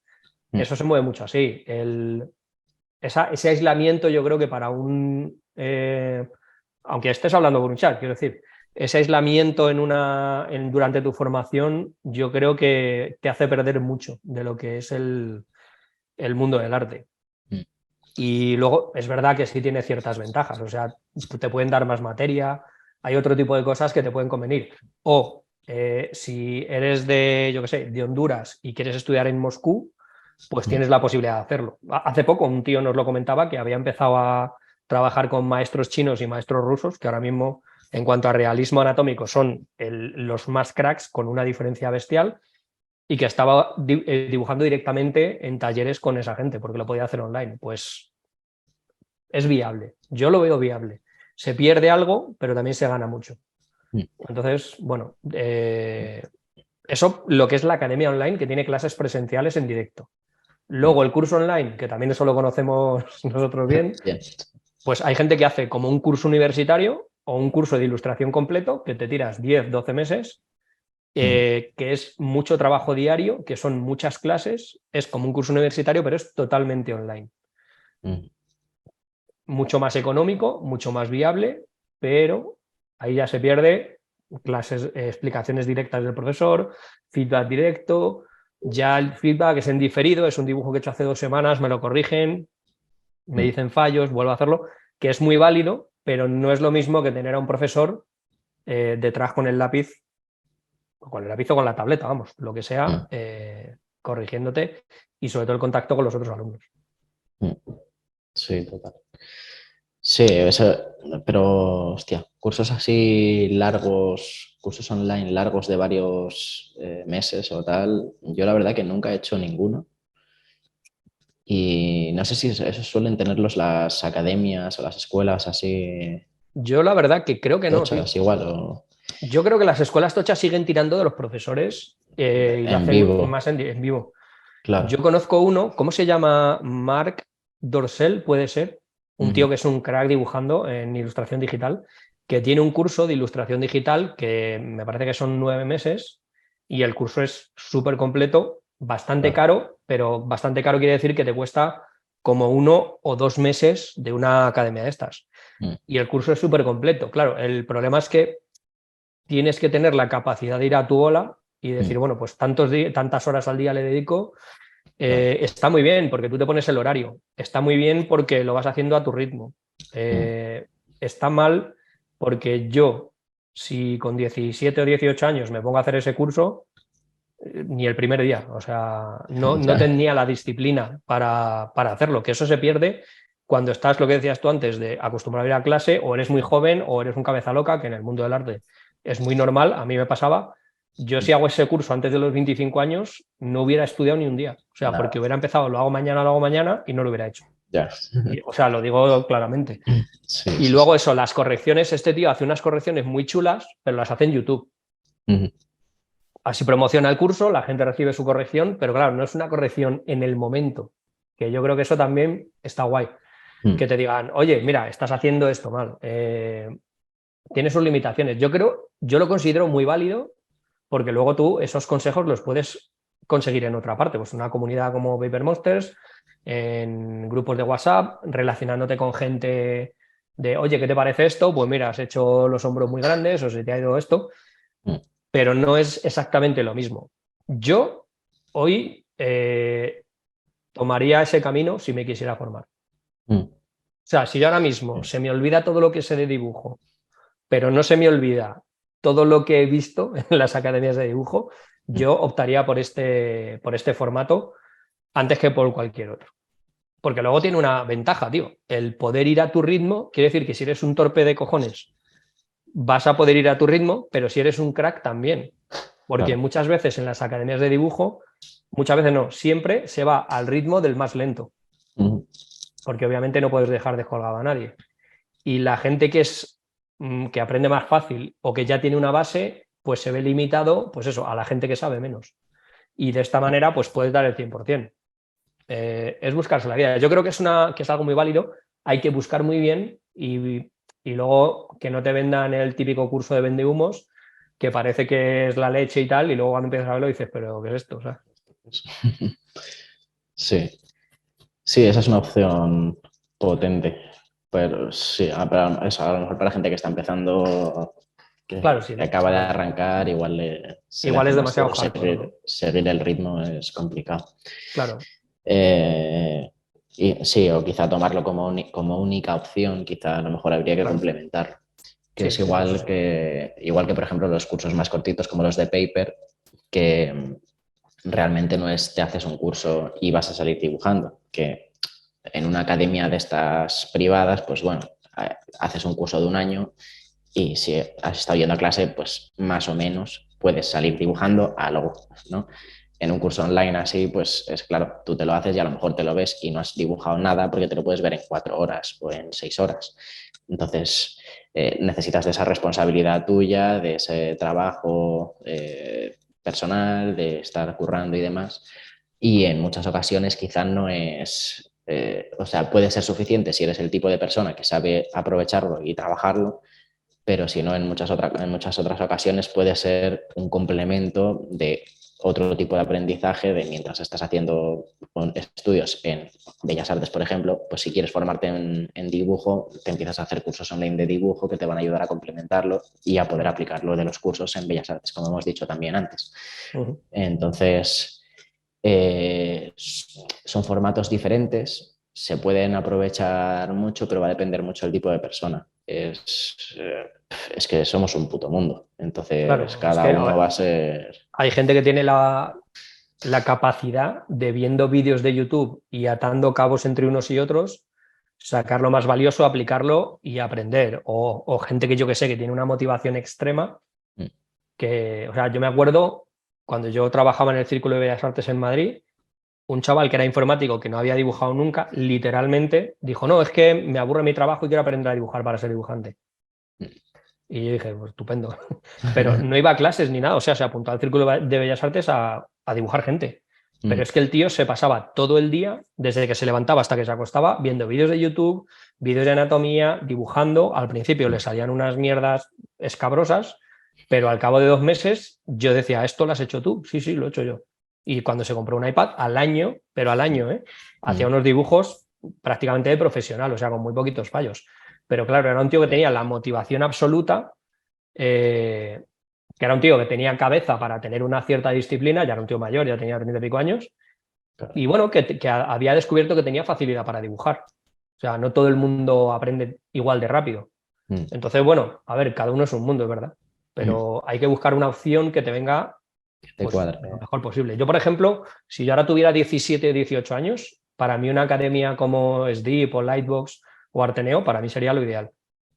mm, Eso se mueve mucho así. Ese aislamiento yo creo que para aunque estés hablando por un chat, quiero decir, ese aislamiento durante tu formación yo creo que te hace perder mucho de lo que es el mundo del arte. mm, Y luego es verdad que sí tiene ciertas ventajas, o sea, te pueden dar más materia, hay otro tipo de cosas que te pueden convenir. O si eres de, yo qué sé, de Honduras y quieres estudiar en Moscú, pues mm. tienes la posibilidad de hacerlo. Hace poco un tío nos lo comentaba que había empezado a trabajar con maestros chinos y maestros rusos, que ahora mismo en cuanto a realismo anatómico son los más cracks con una diferencia bestial y que estaba dibujando directamente en talleres con esa gente porque lo podía hacer online. Pues es viable, yo lo veo viable. Se pierde algo, pero también se gana mucho. Mm. Entonces, bueno, eso lo que es la academia online, que tiene clases presenciales en directo. Luego el curso online, que también eso lo conocemos nosotros bien, Bien. pues hay gente que hace como un curso universitario o un curso de ilustración completo, que te tiras 10, 12 meses que es mucho trabajo diario, que son muchas clases, es como un curso universitario, pero es totalmente online. Mucho más económico, mucho más viable, pero ahí ya se pierde clases, explicaciones directas del profesor, feedback directo, ya el feedback es en diferido, es un dibujo que he hecho hace 2 semanas, me lo corrigen, me dicen fallos, vuelvo a hacerlo, que es muy válido, pero no es lo mismo que tener a un profesor detrás con el lápiz, o con el lápiz o con la tableta, vamos, lo que sea, corrigiéndote y sobre todo el contacto con los otros alumnos. Sí, total. Sí, eso, pero hostia, cursos así largos, cursos online largos de varios meses o tal, yo la verdad que nunca he hecho ninguno. Y no sé si eso suelen tenerlos las academias o las escuelas así Yo la verdad que creo que no, tío. tochas igual o Yo creo que las escuelas tochas siguen tirando de los profesores y lo en hacen vivo, más en vivo. Yo claro. conozco uno, ¿cómo se llama? Marc Dorcel, puede ser, un tío que es un crack dibujando en ilustración digital, que tiene un curso de ilustración digital que me parece que son 9 meses y el curso es súper completo, bastante Claro. caro, pero bastante caro quiere decir que te cuesta como 1 o 2 meses de una academia de estas. Y el curso es súper completo. Claro, el problema es que tienes que tener la capacidad de ir a tu bola y decir, bueno, pues tantas horas al día le dedico. Claro. Está muy bien porque tú te pones el horario. Está muy bien porque lo vas haciendo a tu ritmo. Está mal porque yo, si con 17 o 18 años me pongo a hacer ese curso, ni el primer día. O sea, no Ya. tenía la disciplina para hacerlo, que eso se pierde cuando estás, lo que decías tú antes, de acostumbrado a ir a clase, o eres muy joven o eres un cabeza loca, que en el mundo del arte es muy normal, a mí me pasaba. Yo si hago ese curso antes de los 25 años, no hubiera estudiado ni un día. O sea, porque Nada. hubiera empezado, lo hago mañana y no lo hubiera hecho. Ya. O sea, lo digo claramente. Sí, Y sí, luego sí. eso, las correcciones, este tío hace unas correcciones muy chulas, pero las hace en YouTube. Así promociona el curso, la gente recibe su corrección, pero claro, no es una corrección en el momento, que yo creo que eso también está guay. Que te digan, oye, mira, estás haciendo esto mal, tiene sus limitaciones. Yo lo considero muy válido porque luego tú esos consejos los puedes conseguir en otra parte, pues una comunidad como Paper Monsters, en grupos de WhatsApp, relacionándote con gente de, oye, ¿qué te parece esto? Pues mira, has hecho los hombros muy grandes o se te ha ido esto, pero no es exactamente lo mismo. Yo hoy tomaría ese camino si me quisiera formar. O sea, si yo ahora mismo se me olvida todo lo que sé de dibujo, pero no se me olvida todo lo que he visto en las academias de dibujo, yo optaría por este formato antes que por cualquier otro. Porque luego tiene una ventaja, tío. El poder ir a tu ritmo quiere decir que si eres un torpe de cojones, vas a poder ir a tu ritmo, pero si eres un crack también. Porque Claro. muchas veces en las academias de dibujo, muchas veces no, siempre se va al ritmo del más lento. Porque obviamente no puedes dejar descolgado a nadie. Y la gente que aprende más fácil o que ya tiene una base, pues se ve limitado, pues eso, a la gente que sabe menos. Y de esta manera, pues puedes dar el 100%. Es buscarse la vida. Yo creo que que es algo muy válido. Hay que buscar muy bien y luego que no te vendan el típico curso de vendehumos que parece que es la leche y tal, y luego cuando empiezas a verlo dices, pero ¿qué es esto? O sea, Sí. Sí, esa es una opción potente. Pero sí, pero eso, a lo mejor para la gente que está empezando, claro, sí, que acaba de claro. arrancar, se le Igual hace es más demasiado duro hardcore, ¿no? seguir el ritmo, es complicado. Claro. Eh, y sí, o quizá tomarlo como única opción, quizá a lo mejor habría que Claro. complementar. Que Sí, es sí, eso sí. igual que, por ejemplo, los cursos más cortitos como los de Paper, que realmente no es te haces un curso y vas a salir dibujando, que en una academia de estas privadas, pues bueno, haces un curso de un año y si has estado yendo a clase, pues más o menos puedes salir dibujando algo, ¿no? En un curso online así, pues es claro, tú te lo haces y a lo mejor te lo ves y no has dibujado nada porque te lo puedes ver en 4 horas o en 6 horas. Entonces, necesitas de esa responsabilidad tuya, de ese trabajo personal, de estar currando y demás. Y en muchas ocasiones quizá no es, o sea, puede ser suficiente si eres el tipo de persona que sabe aprovecharlo y trabajarlo, pero si no, en muchas otras ocasiones puede ser un complemento de otro tipo de aprendizaje de mientras estás haciendo estudios en Bellas Artes, por ejemplo, pues si quieres formarte en dibujo, te empiezas a hacer cursos online de dibujo que te van a ayudar a complementarlo y a poder aplicarlo de los cursos en Bellas Artes, como hemos dicho también antes. Entonces, son formatos diferentes, se pueden aprovechar mucho, pero va a depender mucho del tipo de persona. Es que somos un puto mundo, entonces Claro, es cada que uno va a ser... hay gente que tiene la capacidad de, viendo vídeos de YouTube y atando cabos entre unos y otros, sacar lo más valioso, aplicarlo y aprender. O gente que yo que sé, que tiene una motivación extrema, que, o sea, yo me acuerdo cuando yo trabajaba en el Círculo de Bellas Artes en Madrid, un chaval que era informático, que no había dibujado nunca, literalmente dijo, no, es que me aburre mi trabajo y quiero aprender a dibujar para ser dibujante. Y yo dije, pues estupendo. Pero no iba a clases ni nada, o sea, se apuntó al Círculo de Bellas Artes a dibujar gente. Pero es que el tío se pasaba todo el día, desde que se levantaba hasta que se acostaba, viendo vídeos de YouTube, vídeos de anatomía, dibujando. Al principio le salían unas mierdas escabrosas, pero al cabo de 2 meses yo decía, ¿esto lo has hecho tú? Sí, sí, lo he hecho yo. Y cuando se compró un iPad, al año, pero al año, hacía unos dibujos prácticamente de profesional, o sea, con muy poquitos fallos. Pero claro, era un tío que tenía la motivación absoluta, que era un tío que tenía cabeza para tener una cierta disciplina, ya era un tío mayor, ya tenía 30 y pico años, y bueno, que había descubierto que tenía facilidad para dibujar. O sea, no todo el mundo aprende igual de rápido. Entonces, bueno, a ver, cada uno es un mundo, es verdad, pero hay que buscar una opción que te venga Te pues, cuadra. lo mejor posible. Yo, por ejemplo, si yo ahora tuviera 17, 18 años, para mí una academia como SDIP o Lightbox o Arteneo, para mí sería lo ideal,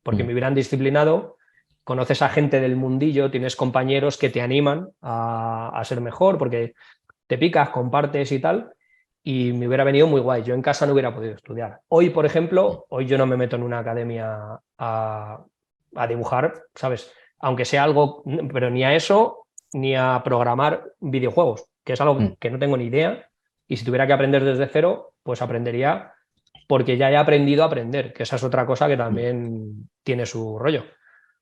porque me hubieran disciplinado, conoces a gente del mundillo, tienes compañeros que te animan a ser mejor, porque te picas, compartes y tal, y me hubiera venido muy guay. Yo en casa no hubiera podido estudiar. Hoy, por ejemplo, hoy yo no me meto en una academia a dibujar, ¿sabes? Aunque sea algo, pero ni a eso, ni a programar videojuegos, que es algo que no tengo ni idea, y si tuviera que aprender desde cero, pues aprendería porque ya he aprendido a aprender, que esa es otra cosa que también tiene su rollo.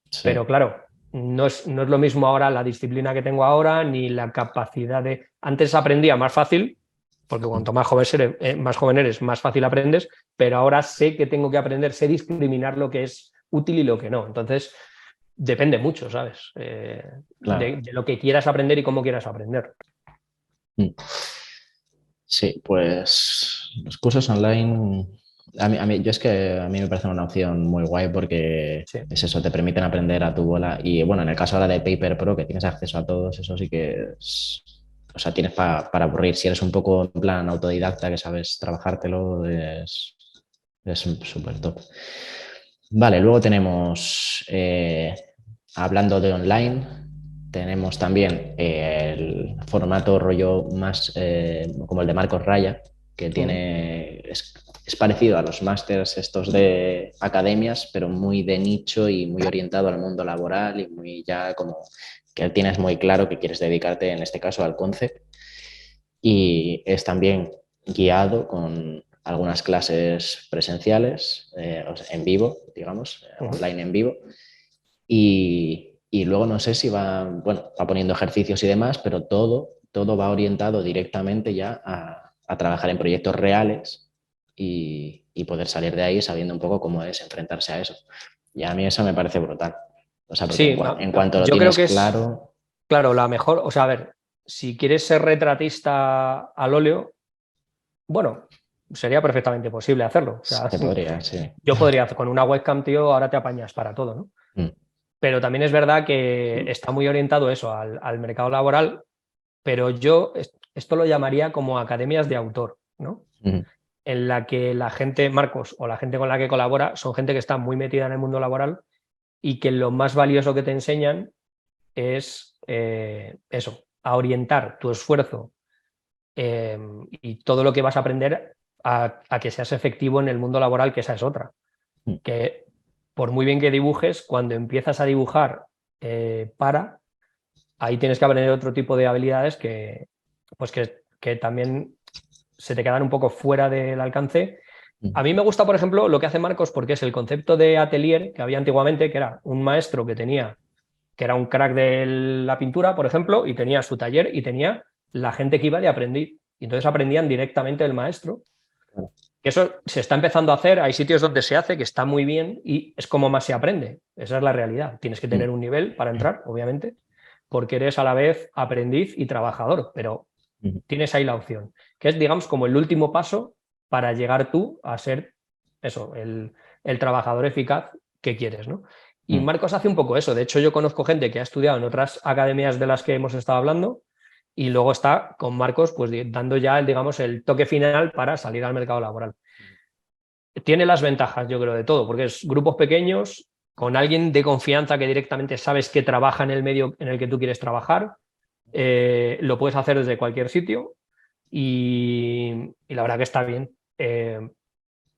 Sí. Pero claro, no es lo mismo ahora la disciplina que tengo ahora, ni la capacidad de... Antes aprendía más fácil, porque cuanto más joven eres, más fácil aprendes, pero ahora sé que tengo que aprender, sé discriminar lo que es útil y lo que no. Entonces, depende mucho, ¿sabes? Claro. De lo que quieras aprender y cómo quieras aprender. Sí, pues los cursos online, yo es que a mí me parece una opción muy guay porque Sí. es eso, te permiten aprender a tu bola. Y bueno, en el caso ahora de Paper Pro, que tienes acceso a todos, eso sí que es, o sea, tienes para aburrir. Si eres un poco en plan autodidacta, que sabes trabajártelo, es súper top. Vale, luego tenemos, hablando de online, tenemos también el formato rollo más como el de Marcos Raya, que es parecido a los másters estos de academias, pero muy de nicho y muy orientado al mundo laboral y muy ya como que tienes muy claro que quieres dedicarte en este caso al concept. Y es también guiado con algunas clases presenciales, o sea, en vivo, digamos, online en vivo. Y luego no sé si va poniendo ejercicios y demás, pero todo va orientado directamente ya a trabajar en proyectos reales y poder salir de ahí sabiendo un poco cómo es enfrentarse a eso. Y a mí eso me parece brutal. O sea, porque Sí, en cuanto lo yo creo tienes que es, claro, claro, la mejor, o sea, a ver, si quieres ser retratista al óleo, bueno, sería perfectamente posible hacerlo. O sea, se podría, sí. yo podría hacer con una webcam, tío, ahora te apañas para todo, ¿no? Mm, Pero también es verdad que está muy orientado eso al mercado laboral, pero yo esto lo llamaría como academias de autor, ¿no? mm, En la que la gente, Marcos, o la gente con la que colabora, son gente que está muy metida en el mundo laboral y que lo más valioso que te enseñan es eso, a orientar tu esfuerzo y todo lo que vas a aprender a que seas efectivo en el mundo laboral, que esa es otra. mm, Que por muy bien que dibujes, cuando empiezas a dibujar ahí tienes que aprender otro tipo de habilidades pues que también se te quedan un poco fuera del alcance A mí me gusta, por ejemplo, lo que hace Marcos porque es el concepto de atelier que había antiguamente, que era un maestro que era un crack de la pintura, por ejemplo, y tenía su taller y tenía la gente que iba de aprendiz. Y entonces aprendían directamente del maestro. Claro. Que eso se está empezando a hacer, hay sitios donde se hace, que está muy bien y es como más se aprende. Esa es la realidad. Tienes que tener un nivel para entrar, obviamente, porque eres a la vez aprendiz y trabajador, pero tienes ahí la opción, que es, digamos, como el último paso para llegar tú a ser eso, el trabajador eficaz que quieres, ¿no? Y Marcos hace un poco eso. De hecho, yo conozco gente que ha estudiado en otras academias de las que hemos estado hablando y luego está con Marcos pues dando ya el, digamos, el toque final para salir al mercado laboral. Tiene las ventajas, yo creo, de todo, porque es grupos pequeños, con alguien de confianza que directamente sabes que trabaja en el medio en el que tú quieres trabajar, lo puedes hacer desde cualquier sitio y la verdad que está bien.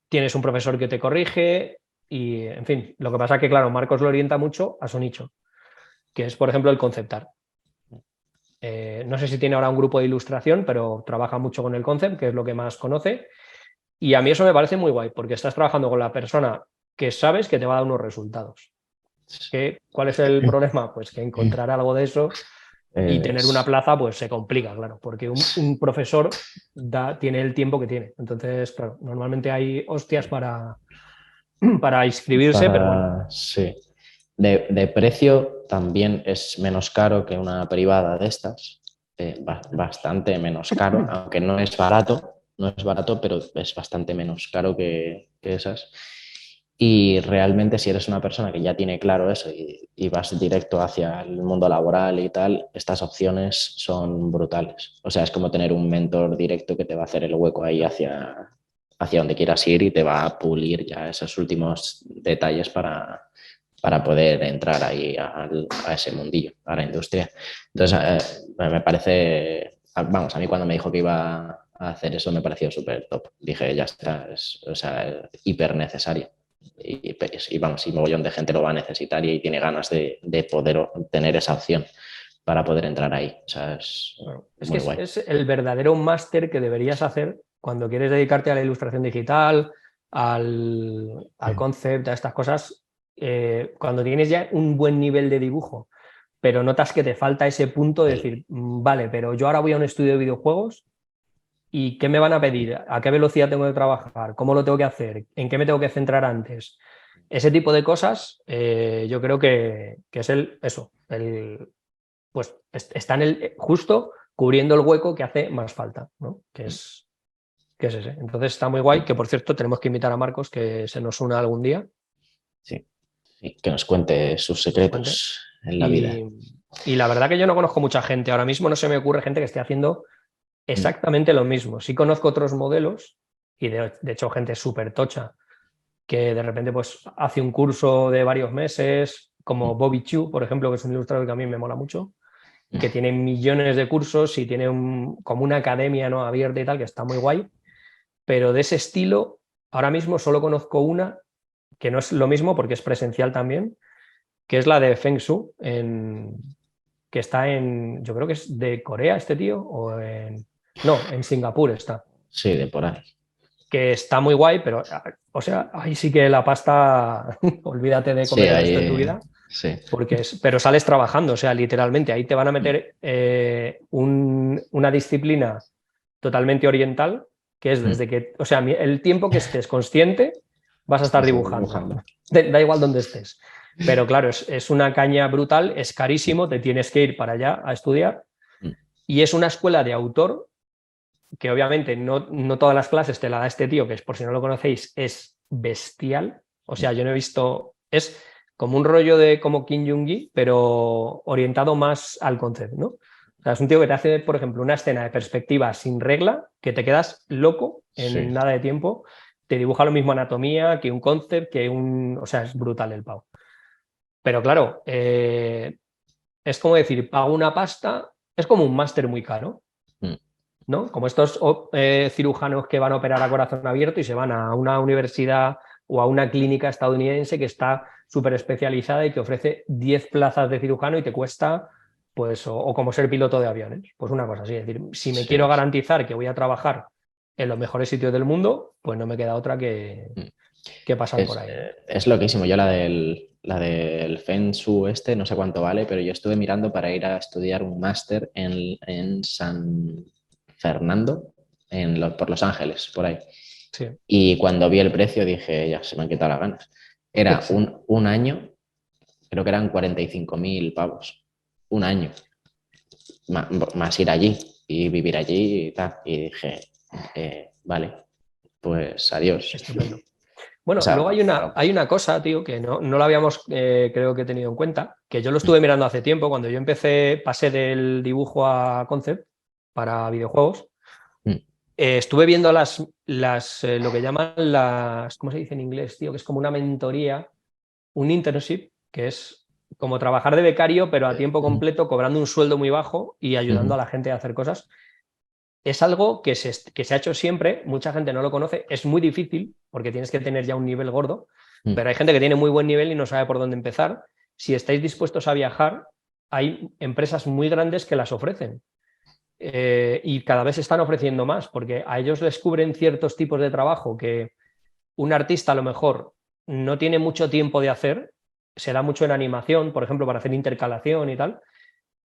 Tienes un profesor que te corrige y, en fin, lo que pasa es que, claro, Marcos lo orienta mucho a su nicho, que es, por ejemplo, el conceptar. No sé si tiene ahora un grupo de ilustración, pero trabaja mucho con el concept, que es lo que más conoce. Y a mí eso me parece muy guay, porque estás trabajando con la persona que sabes que te va a dar unos resultados. ¿Cuál es el problema? Pues que encontrar algo de eso y tener una plaza pues se complica, claro, porque un profesor tiene el tiempo que tiene. Entonces, claro, normalmente hay hostias para inscribirse, pero bueno. Sí. De precio también es menos caro que una privada de estas, bastante menos caro, aunque no es barato, pero es bastante menos caro que esas. Y realmente si eres una persona que ya tiene claro eso y vas directo hacia el mundo laboral y tal, estas opciones son brutales. O sea, es como tener un mentor directo que te va a hacer el hueco ahí hacia donde quieras ir y te va a pulir ya esos últimos detalles para poder entrar ahí a ese mundillo, a la industria. Entonces, me parece, vamos, a mí cuando me dijo que iba a hacer eso me pareció súper top. Dije, ya está, o sea, hiper necesario. Y vamos, y mogollón de gente lo va a necesitar y tiene ganas de poder tener esa opción para poder entrar ahí. O sea, es muy que guay. es el verdadero máster que deberías hacer cuando quieres dedicarte a la ilustración digital, al concept, a estas cosas, cuando tienes ya un buen nivel de dibujo, pero notas que te falta ese punto de decir, vale, pero yo ahora voy a un estudio de videojuegos y ¿qué me van a pedir? ¿A qué velocidad tengo que trabajar? ¿Cómo lo tengo que hacer? ¿En qué me tengo que centrar antes? Ese tipo de cosas, yo creo que es pues está en justo cubriendo el hueco que hace más falta, ¿no? Que es ese. Entonces está muy guay, que por cierto tenemos que invitar a Marcos que se nos una algún día. Sí, sí, que nos cuente sus secretos en la vida. Y la verdad que yo no conozco mucha gente. Ahora mismo no se me ocurre gente que esté haciendo exactamente lo mismo. Sí conozco otros modelos y de hecho gente súper tocha que de repente pues hace un curso de varios meses, como Bobby Chu, por ejemplo, que es un ilustrador que a mí me mola mucho, que tiene millones de cursos y tiene como una academia, ¿no?, abierta y tal, que está muy guay. Pero de ese estilo, ahora mismo solo conozco una, que no es lo mismo porque es presencial también, que es la de Feng Shu, que está yo creo que es de Corea este tío, no, en Singapur está. Sí, de por ahí. Que está muy guay, pero, o sea, ahí sí que la pasta, olvídate de Sí, comer el resto de tu ahí, vida, sí. pero sales trabajando, o sea, literalmente, ahí te van a meter una disciplina totalmente oriental, que es desde que, o sea, el tiempo que estés consciente vas a estar dibujando, da igual donde estés. Pero claro, es una caña brutal, es carísimo, te tienes que ir para allá a estudiar y es una escuela de autor que obviamente no todas las clases te la da este tío, que es, por si no lo conocéis, es bestial. O sea, yo no he visto, es como un rollo de como Kim Jong-gi, pero orientado más al concepto, ¿no? O sea, es un tío que te hace, por ejemplo, una escena de perspectiva sin regla, que te quedas loco en nada de tiempo, te dibuja lo mismo anatomía que un concept, o sea, es brutal el pavo. Pero claro, es como decir, pago una pasta, es como un máster muy caro, ¿no? Como estos cirujanos que van a operar a corazón abierto y se van a una universidad o a una clínica estadounidense que está súper especializada y que ofrece 10 plazas de cirujano y te cuesta, pues, o como ser piloto de aviones. Pues una cosa así, es decir, si me quiero garantizar que voy a trabajar en los mejores sitios del mundo, pues no me queda otra que pasar por ahí, ¿no? Es loquísimo. Yo la del Feng Shui no sé cuánto vale, pero yo estuve mirando para ir a estudiar un máster en San Fernando, por Los Ángeles, por ahí. Sí, Y cuando vi el precio dije, ya se me han quitado las ganas. Era sí. un año, creo que eran 45.000 pavos. Un año. Más ir allí y vivir allí y tal. Y dije, vale, pues adiós. Estupendo. O Bueno, luego sea, hay una cosa, tío, que no la habíamos, creo que tenido en cuenta, que yo lo estuve mirando hace tiempo, cuando yo pasé del dibujo a concept para videojuegos, estuve viendo lo que llaman ¿cómo se dice en inglés, tío? Que es como una mentoría, un internship, que es como trabajar de becario, pero a tiempo completo, cobrando un sueldo muy bajo y ayudando a la gente a hacer cosas. Es algo que se ha hecho siempre, mucha gente no lo conoce, es muy difícil porque tienes que tener ya un nivel gordo, pero hay gente que tiene muy buen nivel y no sabe por dónde empezar. Si estáis dispuestos a viajar, hay empresas muy grandes que las ofrecen. Y cada vez se están ofreciendo más porque a ellos les cubren ciertos tipos de trabajo que un artista a lo mejor no tiene mucho tiempo de hacer, se da mucho en animación, por ejemplo, para hacer intercalación y tal.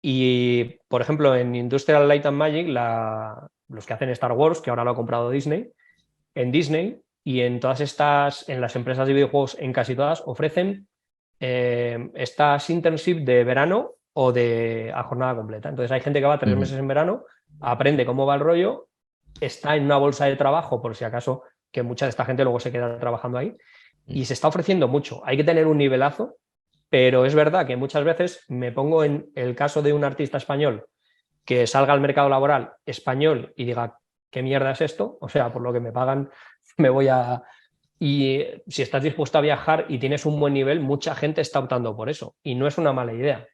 Y, por ejemplo, en Industrial Light and Magic, los que hacen Star Wars, que ahora lo ha comprado Disney, en Disney y en todas estas, en las empresas de videojuegos, en casi todas, ofrecen estas internship de verano o a jornada completa. Entonces hay gente que va 3 meses en verano, aprende cómo va el rollo, está en una bolsa de trabajo, por si acaso, que mucha de esta gente luego se queda trabajando ahí, y se está ofreciendo mucho. Hay que tener un nivelazo, pero es verdad que muchas veces me pongo en el caso de un artista español que salga al mercado laboral español y diga, ¿qué mierda es esto? O sea, por lo que me pagan, me voy a... Y si estás dispuesto a viajar y tienes un buen nivel, mucha gente está optando por eso. Y no es una mala idea.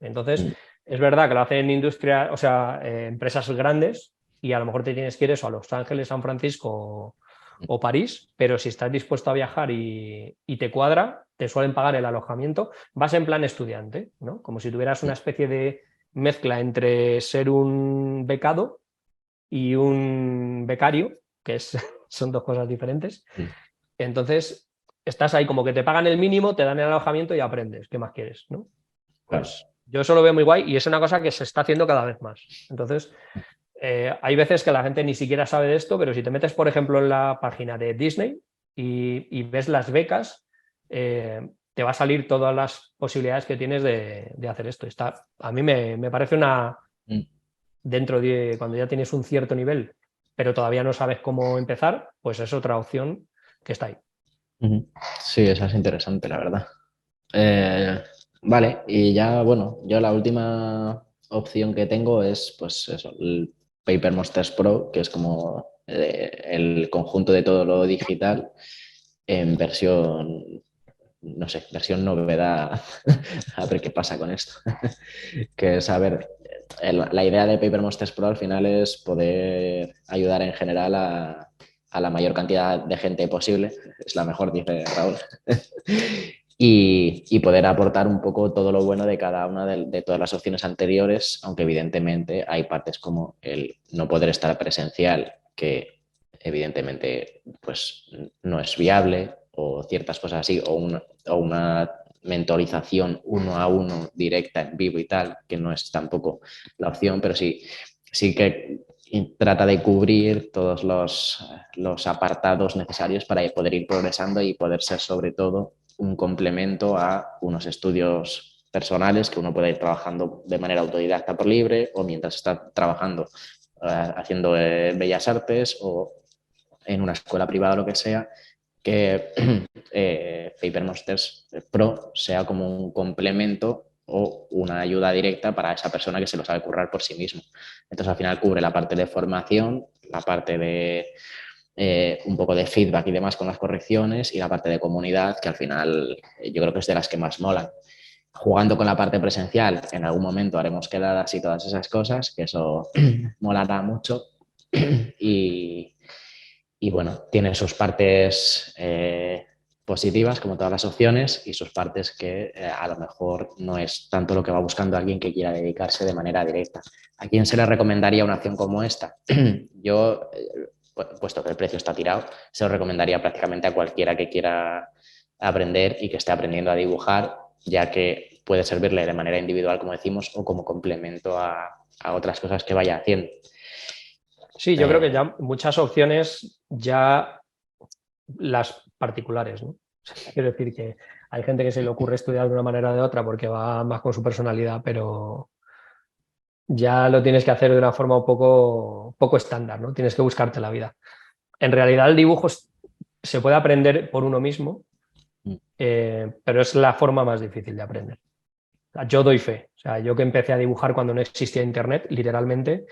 Entonces, es verdad que lo hacen industria, o sea, empresas grandes, y a lo mejor te tienes que ir eso a Los Ángeles, San Francisco o París, pero si estás dispuesto a viajar y te cuadra, te suelen pagar el alojamiento, vas en plan estudiante, ¿no? Como si tuvieras una especie de mezcla entre ser un becado y un becario, que son dos cosas diferentes. Entonces, estás ahí como que te pagan el mínimo, te dan el alojamiento y aprendes. ¿Qué más quieres, no? claro. Pues yo eso lo veo muy guay y es una cosa que se está haciendo cada vez más. Entonces, hay veces que la gente ni siquiera sabe de esto, pero si te metes, por ejemplo, en la página de Disney y ves las becas, te va a salir todas las posibilidades que tienes de hacer esto. A mí me parece dentro de cuando ya tienes un cierto nivel, pero todavía no sabes cómo empezar, pues es otra opción que está ahí. Sí, esa es interesante, la verdad. Vale, y ya, bueno, yo la última opción que tengo es, pues eso, el Paper Monsters Pro, que es como el conjunto de todo lo digital en versión, no sé, versión novedad. A ver qué pasa con esto. Que es, a ver, la idea de Paper Monsters Pro al final es poder ayudar en general a la mayor cantidad de gente posible. Es la mejor, dice Raúl. Y poder aportar un poco todo lo bueno de cada una de todas las opciones anteriores, aunque evidentemente hay partes como el no poder estar presencial, que evidentemente pues no es viable, o ciertas cosas así, o una mentorización uno a uno directa en vivo y tal, que no es tampoco la opción, pero sí que trata de cubrir todos los apartados necesarios para poder ir progresando y poder ser sobre todo un complemento a unos estudios personales que uno puede ir trabajando de manera autodidacta por libre o mientras está trabajando haciendo bellas artes o en una escuela privada o lo que sea, que Paper Monsters Pro sea como un complemento o una ayuda directa para esa persona que se lo sabe currar por sí mismo. Entonces al final cubre la parte de formación, la parte de un poco de feedback y demás con las correcciones y la parte de comunidad, que al final yo creo que es de las que más molan. Jugando con la parte presencial, en algún momento haremos quedadas y todas esas cosas, que eso molará mucho. Y, y bueno, tiene sus partes positivas, como todas las opciones, y sus partes que a lo mejor no es tanto lo que va buscando alguien que quiera dedicarse de manera directa. ¿A quién se le recomendaría una acción como esta? Yo puesto que el precio está tirado, se lo recomendaría prácticamente a cualquiera que quiera aprender y que esté aprendiendo a dibujar, ya que puede servirle de manera individual, como decimos, o como complemento a otras cosas que vaya haciendo. Sí, yo creo que ya muchas opciones ya las particulares, ¿no? O sea, quiero decir que hay gente que se le ocurre estudiar de una manera o de otra porque va más con su personalidad, pero ya lo tienes que hacer de una forma un poco estándar, ¿no? Tienes que buscarte la vida. En realidad el dibujo se puede aprender por uno mismo, pero es la forma más difícil de aprender. O sea, yo doy fe. O sea, yo que empecé a dibujar cuando no existía internet, literalmente,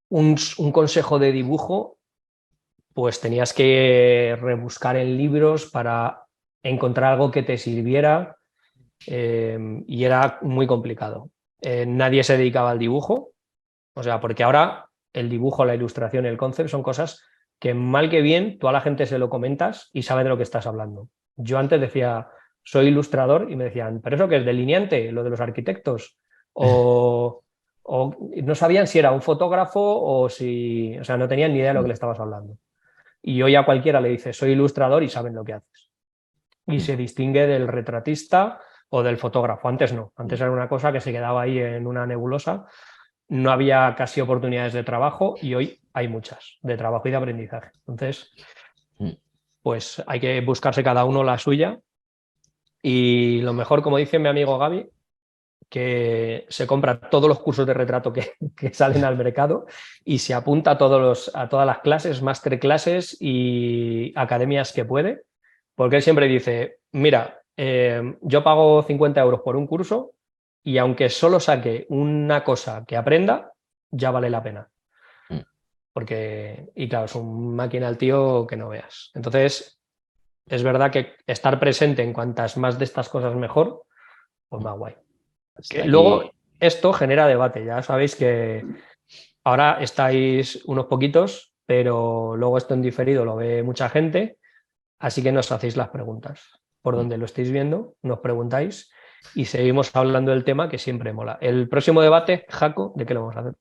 un consejo de dibujo, pues tenías que rebuscar en libros para encontrar algo que te sirviera y era muy complicado. Nadie se dedicaba al dibujo, o sea, porque ahora el dibujo, la ilustración y el concept son cosas que mal que bien tú a la gente se lo comentas y sabe de lo que estás hablando. Yo antes decía, soy ilustrador y me decían, ¿pero eso qué es? ¿Delineante? ¿Lo de los arquitectos? O no sabían si era un fotógrafo o si, o sea, no tenían ni idea de lo que le estabas hablando. Y hoy a cualquiera le dices, soy ilustrador y saben lo que haces. Y se distingue del retratista o del fotógrafo. Antes no, antes era una cosa que se quedaba ahí en una nebulosa. No había casi oportunidades de trabajo y hoy hay muchas, de trabajo y de aprendizaje. Entonces, pues hay que buscarse cada uno la suya y lo mejor, como dice mi amigo Gaby, que se compra todos los cursos de retrato que salen al mercado y se apunta a todas las clases, masterclasses y academias que puede, porque él siempre dice, mira, yo pago 50 euros por un curso y aunque solo saque una cosa que aprenda, ya vale la pena. Porque, y claro, es un máquina el tío que no veas. Entonces, es verdad que estar presente en cuantas más de estas cosas mejor, pues más guay. Que luego esto genera debate, ya sabéis que ahora estáis unos poquitos, pero luego esto en diferido lo ve mucha gente, así que nos hacéis las preguntas. Por donde lo estéis viendo, nos preguntáis y seguimos hablando del tema que siempre mola. El próximo debate, Jaco, ¿de qué lo vamos a hacer?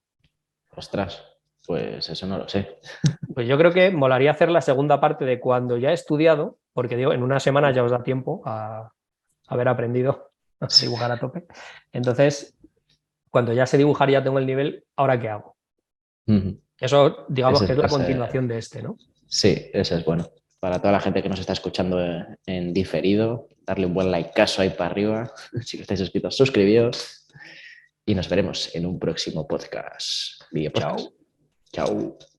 Ostras, pues eso no lo sé. Pues yo creo que molaría hacer la segunda parte de cuando ya he estudiado, porque digo, en una semana ya os da tiempo a haber aprendido a dibujar a tope. Entonces, cuando ya sé dibujar y ya tengo el nivel, ¿ahora qué hago? Eso, digamos que es la continuación de este, ¿no? Sí, eso es bueno. Para toda la gente que nos está escuchando en diferido, darle un buen likeazo ahí para arriba. Si no estáis suscritos, suscribíos. Y nos veremos en un próximo podcast. Video podcast. Chao. Chao.